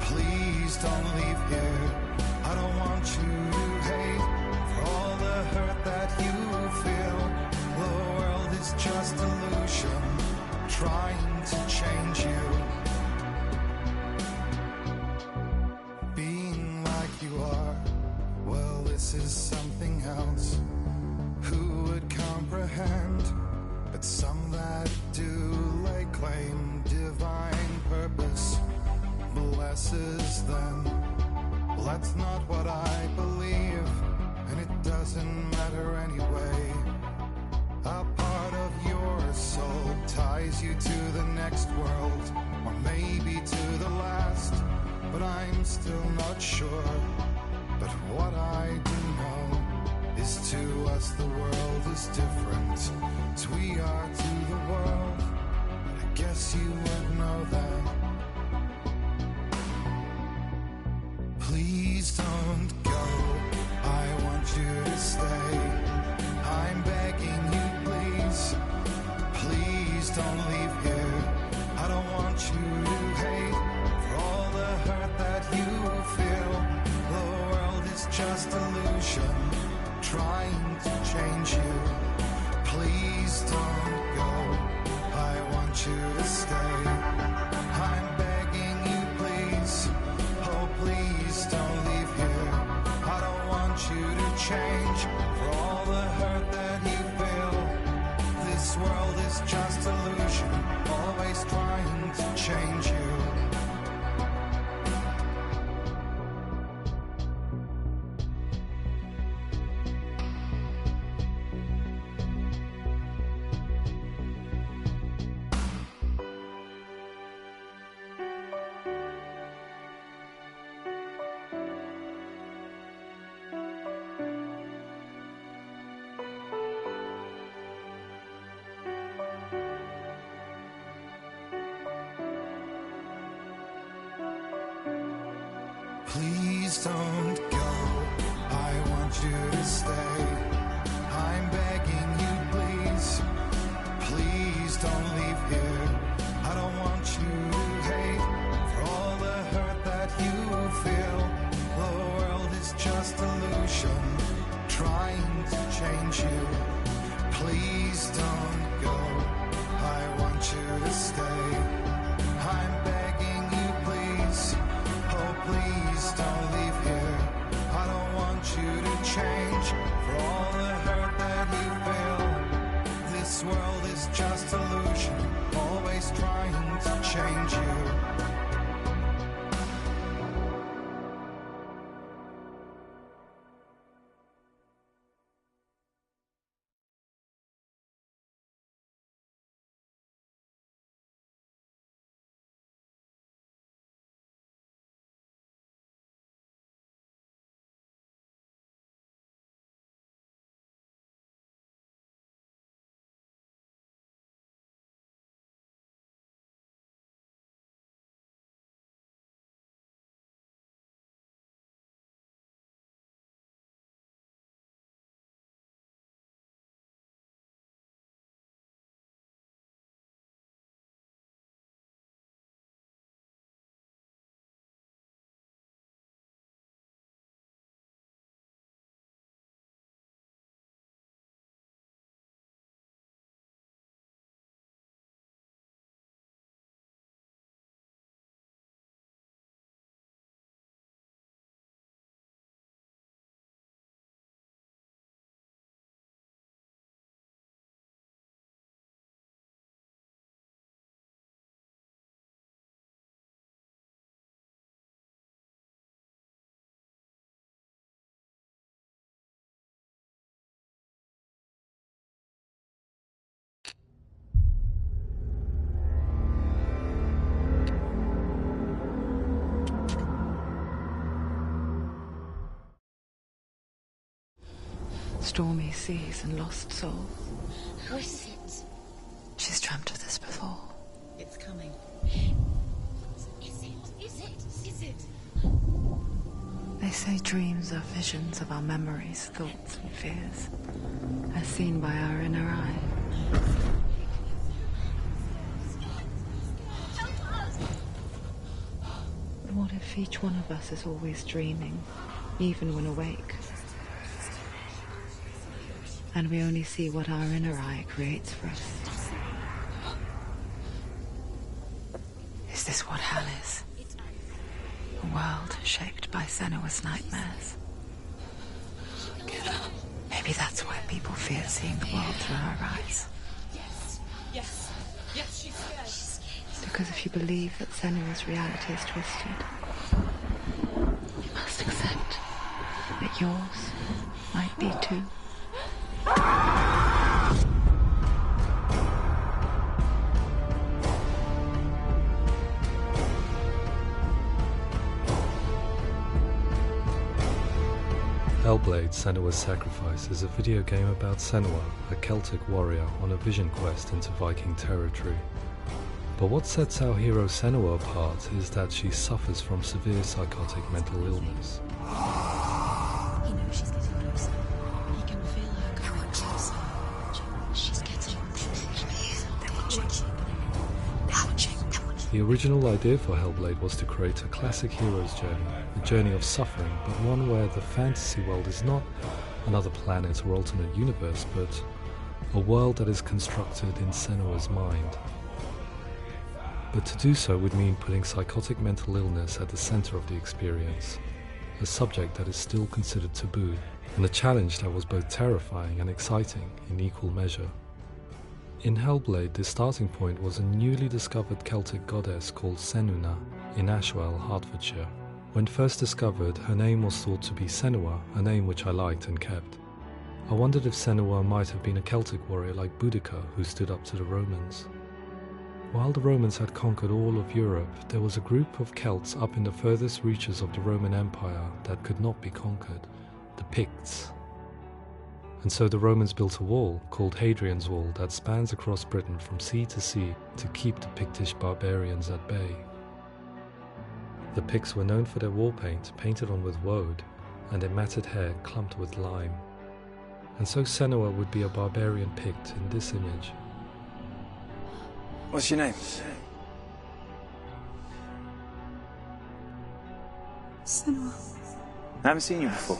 Please don't leave here. I don't want you to hate for all the hurt that you feel. The world is just illusion, trying to change you. Being like you are, well, this is something else. Who would comprehend? But some that do lay claim divine purpose blesses them. Well, that's not what I believe, and it doesn't matter anyway. A part of your soul ties you to the next world, or maybe to the last, but I'm still not sure. But what I do know is to us the world is different as we are to the world. I guess you would know that. Please don't go, I want you to stay. I'm begging you, please. Please don't leave here. I don't want you to hate for all the hurt that you feel. The world is just illusion, trying to change you. Please don't go, I want you to stay. I'm begging you, please. Oh, please don't leave here. I don't want you to change for all the hurt that you feel. This world is just illusion, always trying to change you. Please don't go. I want you to stay. I'm begging you, please. Please don't leave here. I don't want you to hate for all the hurt that you feel. The world is just illusion, trying to change you. Please don't go. I want you to stay. I'm begging you, please. Oh, please don't leave here. I don't want you to change for all the hurt that you feel. This world is just illusion, always trying to change you. Stormy seas and lost souls. Who is it? She's dreamt of this before. It's coming. Is it? Is it? Is it? They say dreams are visions of our memories, thoughts and fears, as seen by our inner eye. But what if each one of us is always dreaming, even when awake? And we only see what our inner eye creates for us. Is this what hell is? A world shaped by Senua's nightmares. Maybe that's why people fear seeing the world through her eyes. Yes, she's scared. Because if you believe that Senua's reality is twisted, you must accept that yours might be too. Hellblade Senua's Sacrifice is a video game about Senua, a Celtic warrior on a vision quest into Viking territory. But what sets our hero Senua apart is that she suffers from severe psychotic mental illness. He knows she's getting closer. He can feel her coming closer. She's getting closer. They're watching. The original idea for Hellblade was to create a classic hero's journey, a journey of suffering, but one where the fantasy world is not another planet or alternate universe, but a world that is constructed in Senua's mind. But to do so would mean putting psychotic mental illness at the center of the experience, a subject that is still considered taboo, and a challenge that was both terrifying and exciting in equal measure. In Hellblade, the starting point was a newly discovered Celtic goddess called Senua in Ashwell, Hertfordshire. When first discovered, her name was thought to be Senua, a name which I liked and kept. I wondered if Senua might have been a Celtic warrior like Boudica who stood up to the Romans. While the Romans had conquered all of Europe, there was a group of Celts up in the furthest reaches of the Roman Empire that could not be conquered, the Picts. And so the Romans built a wall, called Hadrian's Wall, that spans across Britain from sea to sea to keep the Pictish barbarians at bay. The Picts were known for their war paint, painted on with woad, and their matted hair clumped with lime. And so Senua would be a barbarian Pict in this image. What's your name? Senua. I haven't seen you before.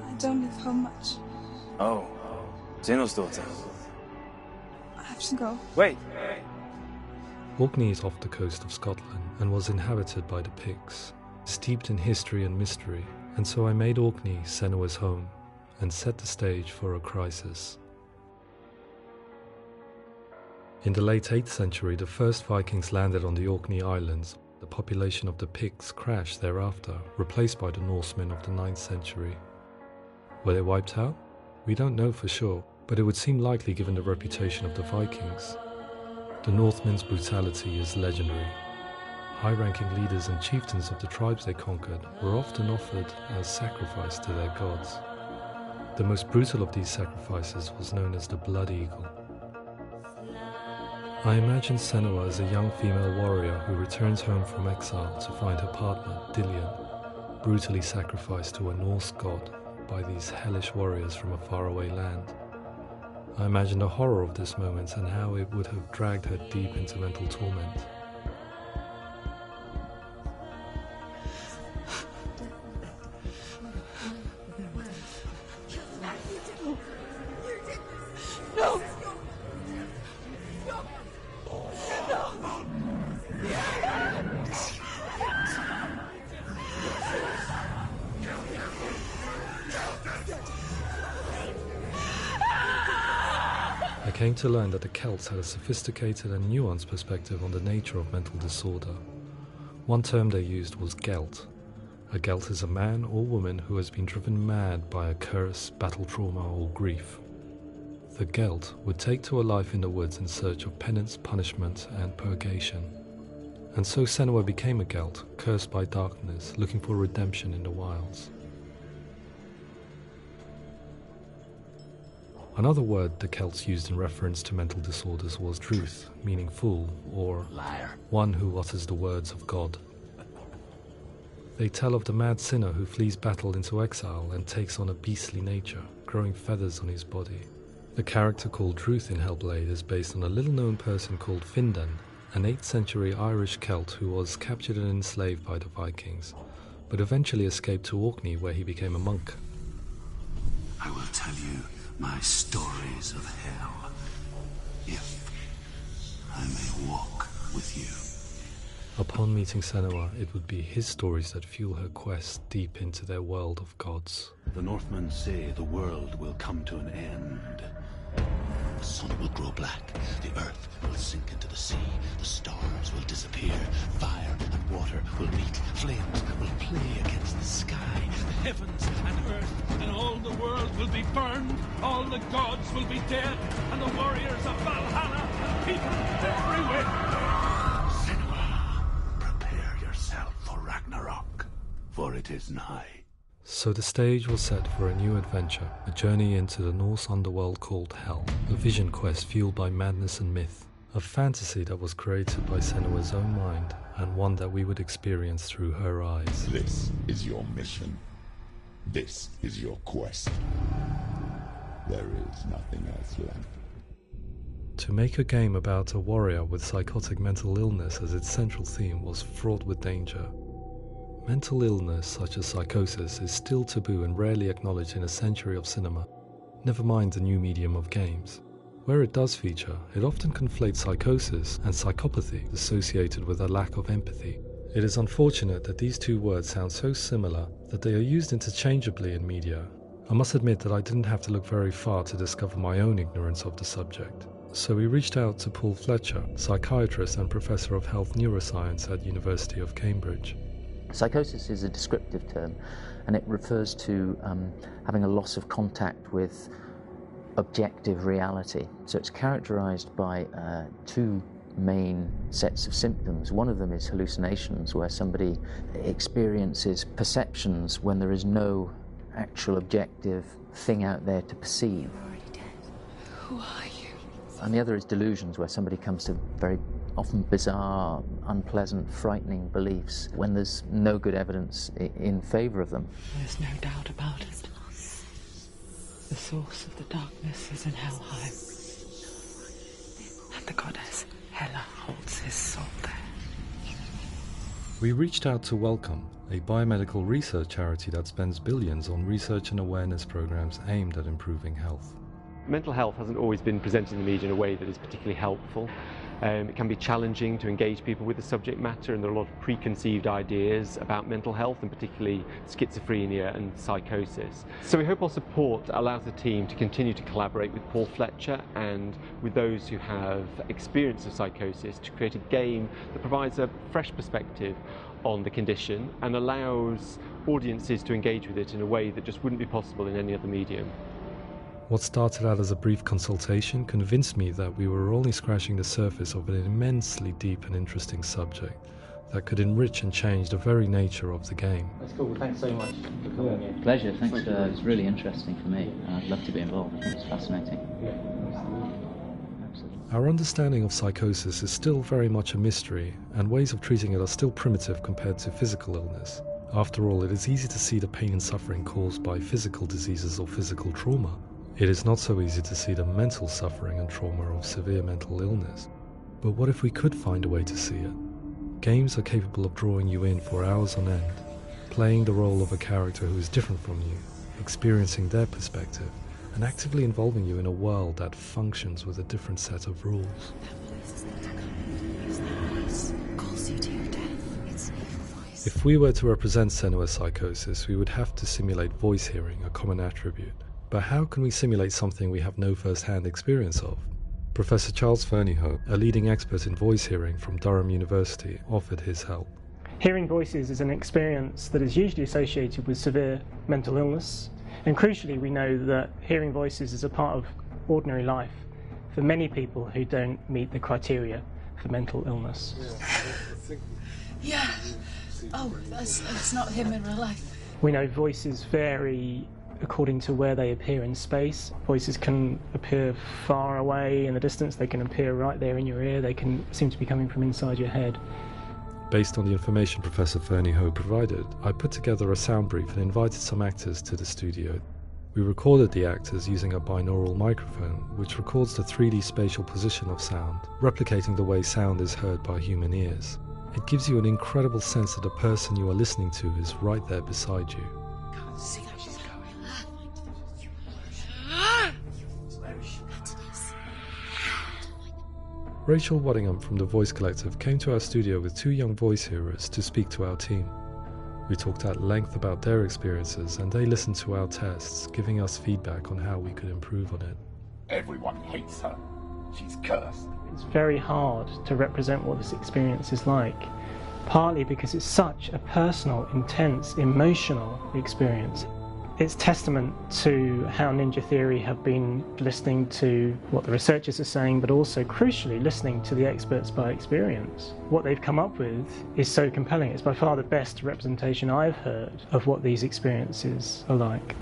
I don't live home much. Oh, Zeno's daughter. I have to go. Wait! Orkney is off the coast of Scotland and was inhabited by the Picts, steeped in history and mystery, and so I made Orkney Senua's home and set the stage for a crisis. In the late 8th century, the first Vikings landed on the Orkney Islands. The population of the Picts crashed thereafter, replaced by the Norsemen of the 9th century. Were they wiped out? We don't know for sure, but it would seem likely given the reputation of the Vikings. The Northmen's brutality is legendary. High-ranking leaders and chieftains of the tribes they conquered were often offered as sacrifice to their gods. The most brutal of these sacrifices was known as the Blood Eagle. I imagine Senua as a young female warrior who returns home from exile to find her partner, Dillion, brutally sacrificed to a Norse god by these hellish warriors from a faraway land. I imagine the horror of this moment and how it would have dragged her deep into mental torment. I came to learn that the Celts had a sophisticated and nuanced perspective on the nature of mental disorder. One term they used was gelt. A gelt is a man or woman who has been driven mad by a curse, battle trauma, or grief. The gelt would take to a life in the woods in search of penance, punishment, and purgation. And so Senua became a gelt, cursed by darkness, looking for redemption in the wilds. Another word the Celts used in reference to mental disorders was druth, meaning fool, or liar, one who utters the words of God. They tell of the mad sinner who flees battle into exile and takes on a beastly nature, growing feathers on his body. The character called Druth in Hellblade is based on a little-known person called Findan, an 8th century Irish Celt who was captured and enslaved by the Vikings, but eventually escaped to Orkney where he became a monk. I will tell you my stories of hell, if I may walk with you. Upon meeting Senua, it would be his stories that fuel her quest deep into their world of gods. The Northmen say the world will come to an end. The sun will grow black, the earth will sink into the sea, the stars will disappear, fire and water will meet, flames will play against the sky, The heavens and earth and all the world will be burned, all the gods will be dead, and the warriors of Valhalla, people everywhere. Senua, prepare yourself for Ragnarok, for it is nigh. So the stage was set for a new adventure, a journey into the Norse underworld called Hell, a vision quest fueled by madness and myth, a fantasy that was created by Senua's own mind, and one that we would experience through her eyes. This is your mission. This is your quest. There is nothing else left. To make a game about a warrior with psychotic mental illness as its central theme was fraught with danger. Mental illness, such as psychosis, is still taboo and rarely acknowledged in a century of cinema, never mind the new medium of games. Where it does feature, it often conflates psychosis and psychopathy associated with a lack of empathy. It is unfortunate that these two words sound so similar that they are used interchangeably in media. I must admit that I didn't have to look very far to discover my own ignorance of the subject. So we reached out to Paul Fletcher, psychiatrist and professor of health neuroscience at University of Cambridge. Psychosis is a descriptive term, and it refers to having a loss of contact with objective reality. So it's characterized by two main sets of symptoms. One of them is hallucinations, where somebody experiences perceptions when there is no actual objective thing out there to perceive. You're already dead. Who are you? And the other is delusions, where somebody comes to very often bizarre, unpleasant, frightening beliefs when there's no good evidence in favour of them. There's no doubt about it. The source of the darkness is in Helheim. And the goddess Hela holds his soul there. We reached out to Welcome, a biomedical research charity that spends billions on research and awareness programs aimed at improving health. Mental health hasn't always been presented in the media in a way that is particularly helpful. It can be challenging to engage people with the subject matter, and there are a lot of preconceived ideas about mental health, and particularly schizophrenia and psychosis. So we hope our support allows the team to continue to collaborate with Paul Fletcher and with those who have experience of psychosis to create a game that provides a fresh perspective on the condition and allows audiences to engage with it in a way that just wouldn't be possible in any other medium. What started out as a brief consultation convinced me that we were only scratching the surface of an immensely deep and interesting subject that could enrich and change the very nature of the game. That's cool. Thanks so much for coming here. Pleasure. Thanks. It was really interesting for me. I'd love to be involved. I think it's fascinating. Our understanding of psychosis is still very much a mystery, and ways of treating it are still primitive compared to physical illness. After all, it is easy to see the pain and suffering caused by physical diseases or physical trauma. It is not so easy to see the mental suffering and trauma of severe mental illness. But what if we could find a way to see it? Games are capable of drawing you in for hours on end, playing the role of a character who is different from you, experiencing their perspective, and actively involving you in a world that functions with a different set of rules. If we were to represent Senua psychosis, we would have to simulate voice hearing, a common attribute. But how can we simulate something we have no first-hand experience of? Professor Charles Fernyhough, a leading expert in voice hearing from Durham University, offered his help. Hearing voices is an experience that is usually associated with severe mental illness, and crucially we know that hearing voices is a part of ordinary life for many people who don't meet the criteria for mental illness. Yeah. Oh, that's not him in real life. We know voices vary according to where they appear in space. Voices can appear far away in the distance, they can appear right there in your ear, they can seem to be coming from inside your head. Based on the information Professor Fernyhough provided, I put together a sound brief and invited some actors to the studio. We recorded the actors using a binaural microphone, which records the 3D spatial position of sound, replicating the way sound is heard by human ears. It gives you an incredible sense that the person you are listening to is right there beside you. Can't see that she's going. Rachel Waddingham from the Voice Collective came to our studio with 2 young voice hearers to speak to our team. We talked at length about their experiences, and they listened to our tests, giving us feedback on how we could improve on it. Everyone hates her. She's cursed. It's very hard to represent what this experience is like, partly because it's such a personal, intense, emotional experience. It's testament to how Ninja Theory have been listening to what the researchers are saying, but also, crucially, listening to the experts by experience. What they've come up with is so compelling. It's by far the best representation I've heard of what these experiences are like.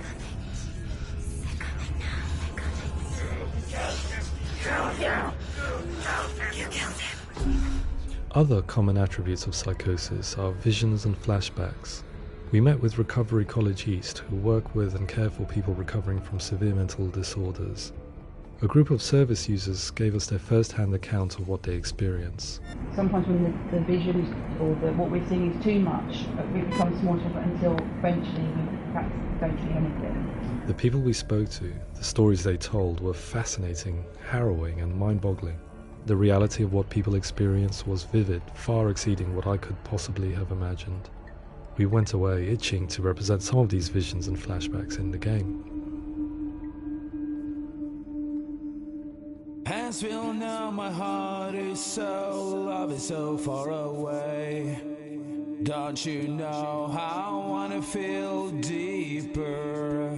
Other common attributes of psychosis are visions and flashbacks. We met with Recovery College East, who work with and care for people recovering from severe mental disorders. A group of service users gave us their first-hand account of what they experience. Sometimes when the visions or what we're seeing is too much, it becomes more difficult until eventually we perhaps don't see anything. The people we spoke to, the stories they told, were fascinating, harrowing and mind-boggling. The reality of what people experienced was vivid, far exceeding what I could possibly have imagined. We went away itching to represent some of these visions and flashbacks in the game. As we all know, my heart is so, love is so far away. Don't you know how I wanna feel deeper?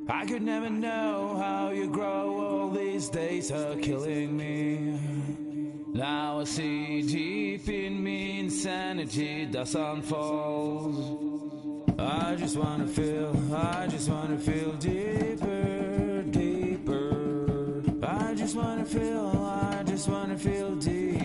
I could never know how you grow, all these days are killing me. Now I see deep in me insanity does unfold. I just wanna feel deeper, deeper. I just wanna feel deep.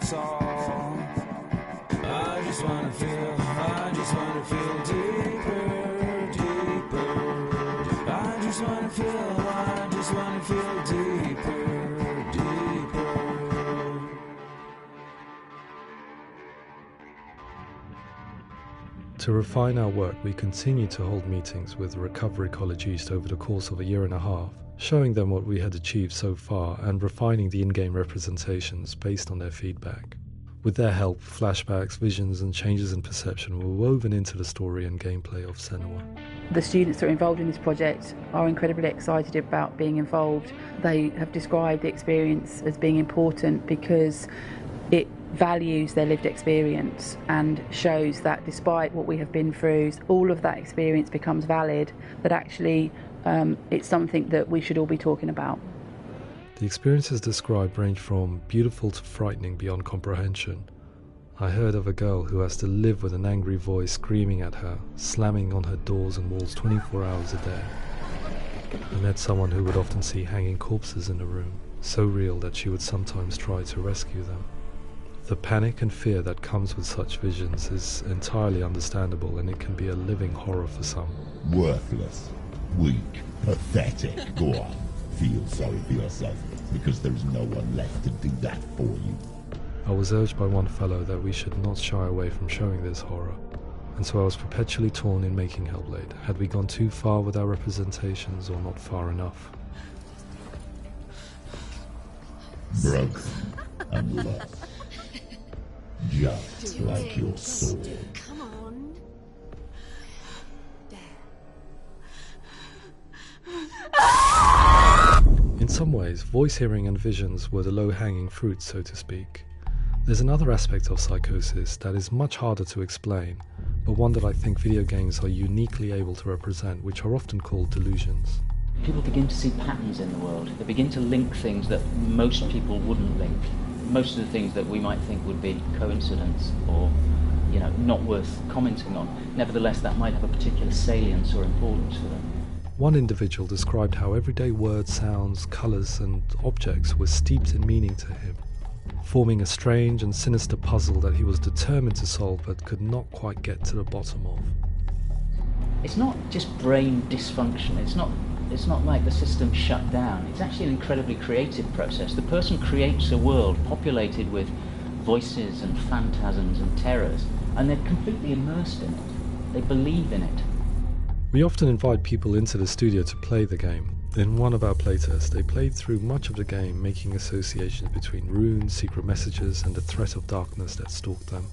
that's all. I just wanna feel deeper, deeper. I just wanna feel deeper, deeper. To refine our work, we continue to hold meetings with Recovery College East over the course of a year and a half, showing them what we had achieved so far and refining the in-game representations based on their feedback. With their help, flashbacks, visions and changes in perception were woven into the story and gameplay of Senua. The students that are involved in this project are incredibly excited about being involved. They have described the experience as being important because it values their lived experience and shows that despite what we have been through, all of that experience becomes valid, that actually it's something that we should all be talking about. The experiences described range from beautiful to frightening beyond comprehension. I heard of a girl who has to live with an angry voice screaming at her, slamming on her doors and walls 24 hours a day. I met someone who would often see hanging corpses in the room, so real that she would sometimes try to rescue them. The panic and fear that comes with such visions is entirely understandable, and it can be a living horror for some. Worthless, weak, pathetic. Go on, feel sorry for yourself, because there is no one left to do that for you. I was urged by one fellow that we should not shy away from showing this horror, and so I was perpetually torn in making Hellblade. Had we gone too far with our representations or not far enough? Broken and lost. Just like your soul. Come on. In some ways, voice hearing and visions were the low-hanging fruit, so to speak. There's another aspect of psychosis that is much harder to explain, but one that I think video games are uniquely able to represent, which are often called delusions. People begin to see patterns in the world. They begin to link things that most people wouldn't link. Most of the things that we might think would be coincidence or, not worth commenting on. Nevertheless, that might have a particular salience or importance for them. One individual described how everyday words, sounds, colours and objects were steeped in meaning to him, forming a strange and sinister puzzle that he was determined to solve but could not quite get to the bottom of. It's not just brain dysfunction. It's not like the system shut down. It's actually an incredibly creative process. The person creates a world populated with voices and phantasms and terrors, and they're completely immersed in it. They believe in it. We often invite people into the studio to play the game. In one of our playtests, they played through much of the game, making associations between runes, secret messages, and the threat of darkness that stalked them.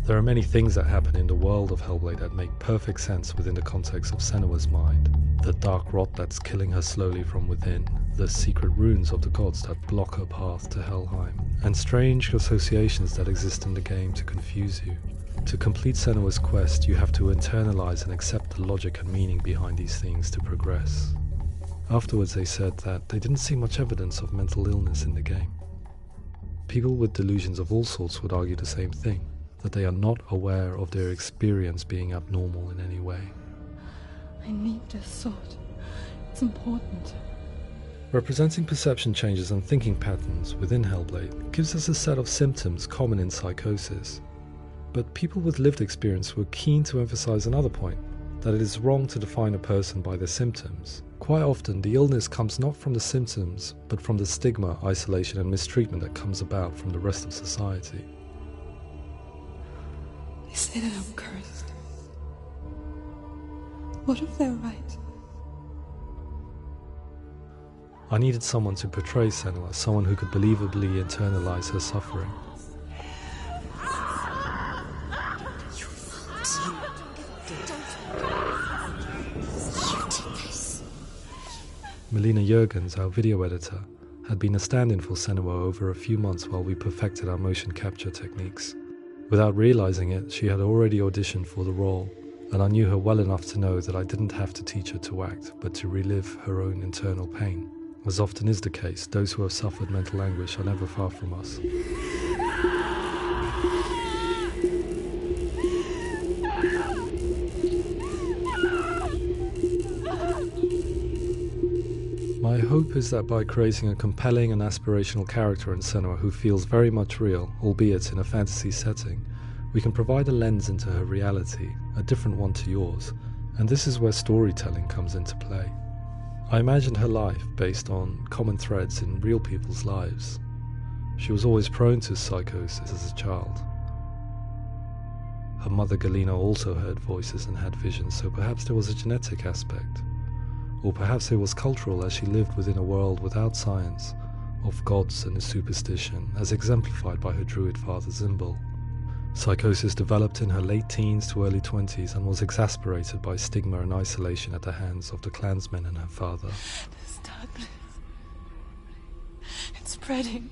There are many things that happen in the world of Hellblade that make perfect sense within the context of Senua's mind. The dark rot that's killing her slowly from within, the secret runes of the gods that block her path to Helheim, and strange associations that exist in the game to confuse you. To complete Senua's quest, you have to internalize and accept the logic and meaning behind these things to progress. Afterwards, they said that they didn't see much evidence of mental illness in the game. People with delusions of all sorts would argue the same thing, that they are not aware of their experience being abnormal in any way. I need this sword. It's important. Representing perception changes and thinking patterns within Hellblade gives us a set of symptoms common in psychosis. But people with lived experience were keen to emphasize another point, that it is wrong to define a person by their symptoms. Quite often, the illness comes not from the symptoms, but from the stigma, isolation and mistreatment that comes about from the rest of society. They say that I'm cursed. What if they're right? I needed someone to portray Senua, someone who could believably internalize her suffering. Melina Jurgens, our video editor, had been a stand-in for Senua over a few months while we perfected our motion capture techniques. Without realizing it, she had already auditioned for the role, and I knew her well enough to know that I didn't have to teach her to act, but to relive her own internal pain. As often is the case, those who have suffered mental anguish are never far from us. My hope is that by creating a compelling and aspirational character in Senua who feels very much real, albeit in a fantasy setting, we can provide a lens into her reality, a different one to yours, and this is where storytelling comes into play. I imagined her life based on common threads in real people's lives. She was always prone to psychosis as a child. Her mother Galina also heard voices and had visions, so perhaps there was a genetic aspect. Or perhaps it was cultural, as she lived within a world without science, of gods and superstition, as exemplified by her druid father Zimbal. Psychosis developed in her late teens to early 20s and was exacerbated by stigma and isolation at the hands of the clansmen and her father. There's darkness. It's spreading.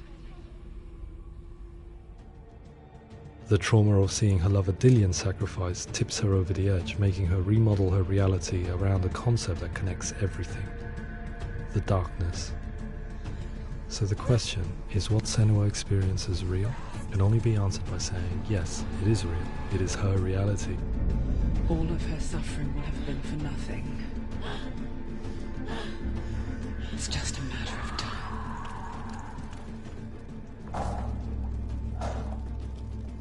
The trauma of seeing her lover Dillian sacrificed tips her over the edge, making her remodel her reality around a concept that connects everything: the darkness. So the question, is what Senua experiences real? Can only be answered by saying, yes, it is real. It is her reality. All of her suffering will have been for nothing. It's just a matter of time.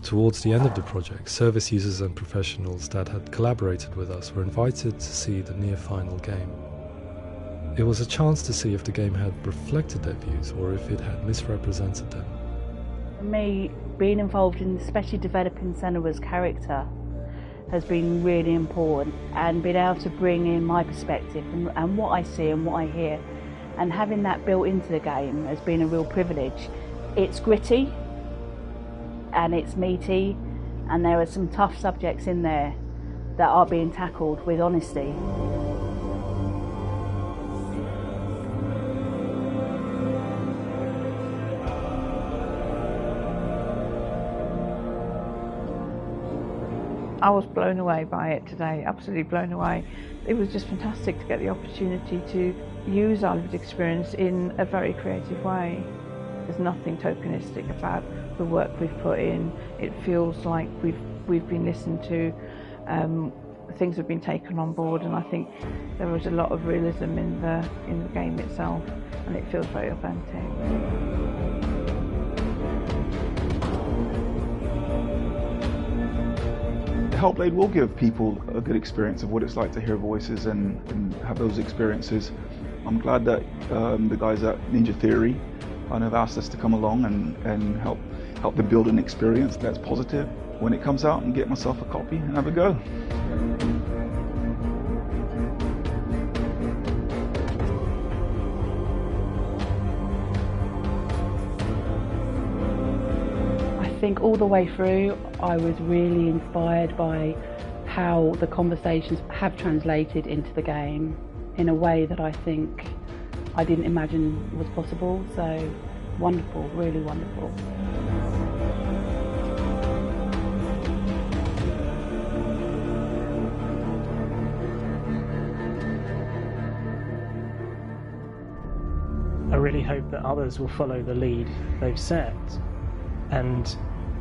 Towards the end of the project, service users and professionals that had collaborated with us were invited to see the near-final game. It was a chance to see if the game had reflected their views or if it had misrepresented them. For me, being involved in especially developing Senua's character has been really important, and being able to bring in my perspective and what I see and what I hear, and having that built into the game has been a real privilege. It's gritty and it's meaty, and there are some tough subjects in there that are being tackled with honesty. I was blown away by it today, absolutely blown away. It was just fantastic to get the opportunity to use our lived experience in a very creative way. There's nothing tokenistic about the work we've put in. It feels like we've been listened to, things have been taken on board, and I think there was a lot of realism in the game itself, and it feels very authentic. Hellblade will give people a good experience of what it's like to hear voices and have those experiences. I'm glad that the guys at Ninja Theory kind of asked us to come along and help them build an experience that's positive when it comes out, and get myself a copy and have a go. I think all the way through I was really inspired by how the conversations have translated into the game in a way that I think I didn't imagine was possible. So wonderful, really wonderful. I really hope that others will follow the lead they've set and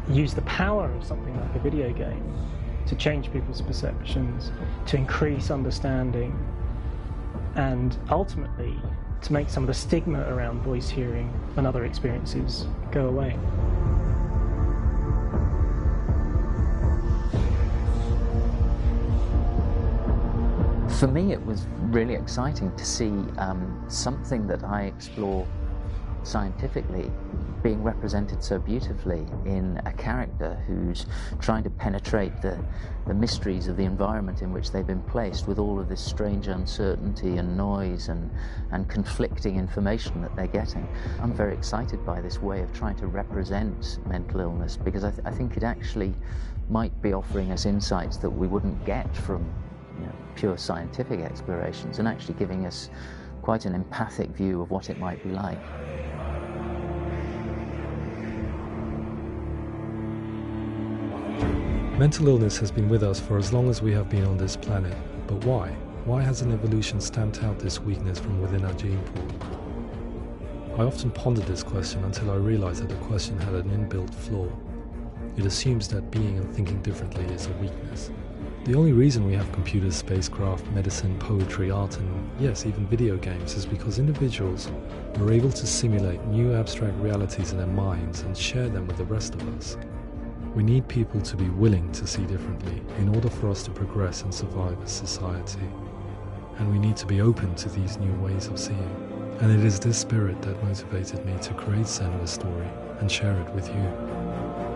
use the power of something like a video game to change people's perceptions, to increase understanding, and ultimately to make some of the stigma around voice hearing and other experiences go away. For me, it was really exciting to see something that I explore scientifically being represented so beautifully in a character who's trying to penetrate the mysteries of the environment in which they've been placed, with all of this strange uncertainty and noise and conflicting information that they're getting. I'm very excited by this way of trying to represent mental illness, because I think it actually might be offering us insights that we wouldn't get from pure scientific explorations, and actually giving us quite an empathic view of what it might be like. Mental illness has been with us for as long as we have been on this planet, but why? Why hasn't evolution stamped out this weakness from within our gene pool? I often pondered this question until I realized that the question had an inbuilt flaw. It assumes that being and thinking differently is a weakness. The only reason we have computers, spacecraft, medicine, poetry, art, and yes, even video games is because individuals are able to simulate new abstract realities in their minds and share them with the rest of us. We need people to be willing to see differently in order for us to progress and survive as society. And we need to be open to these new ways of seeing. And it is this spirit that motivated me to create Senua's story and share it with you.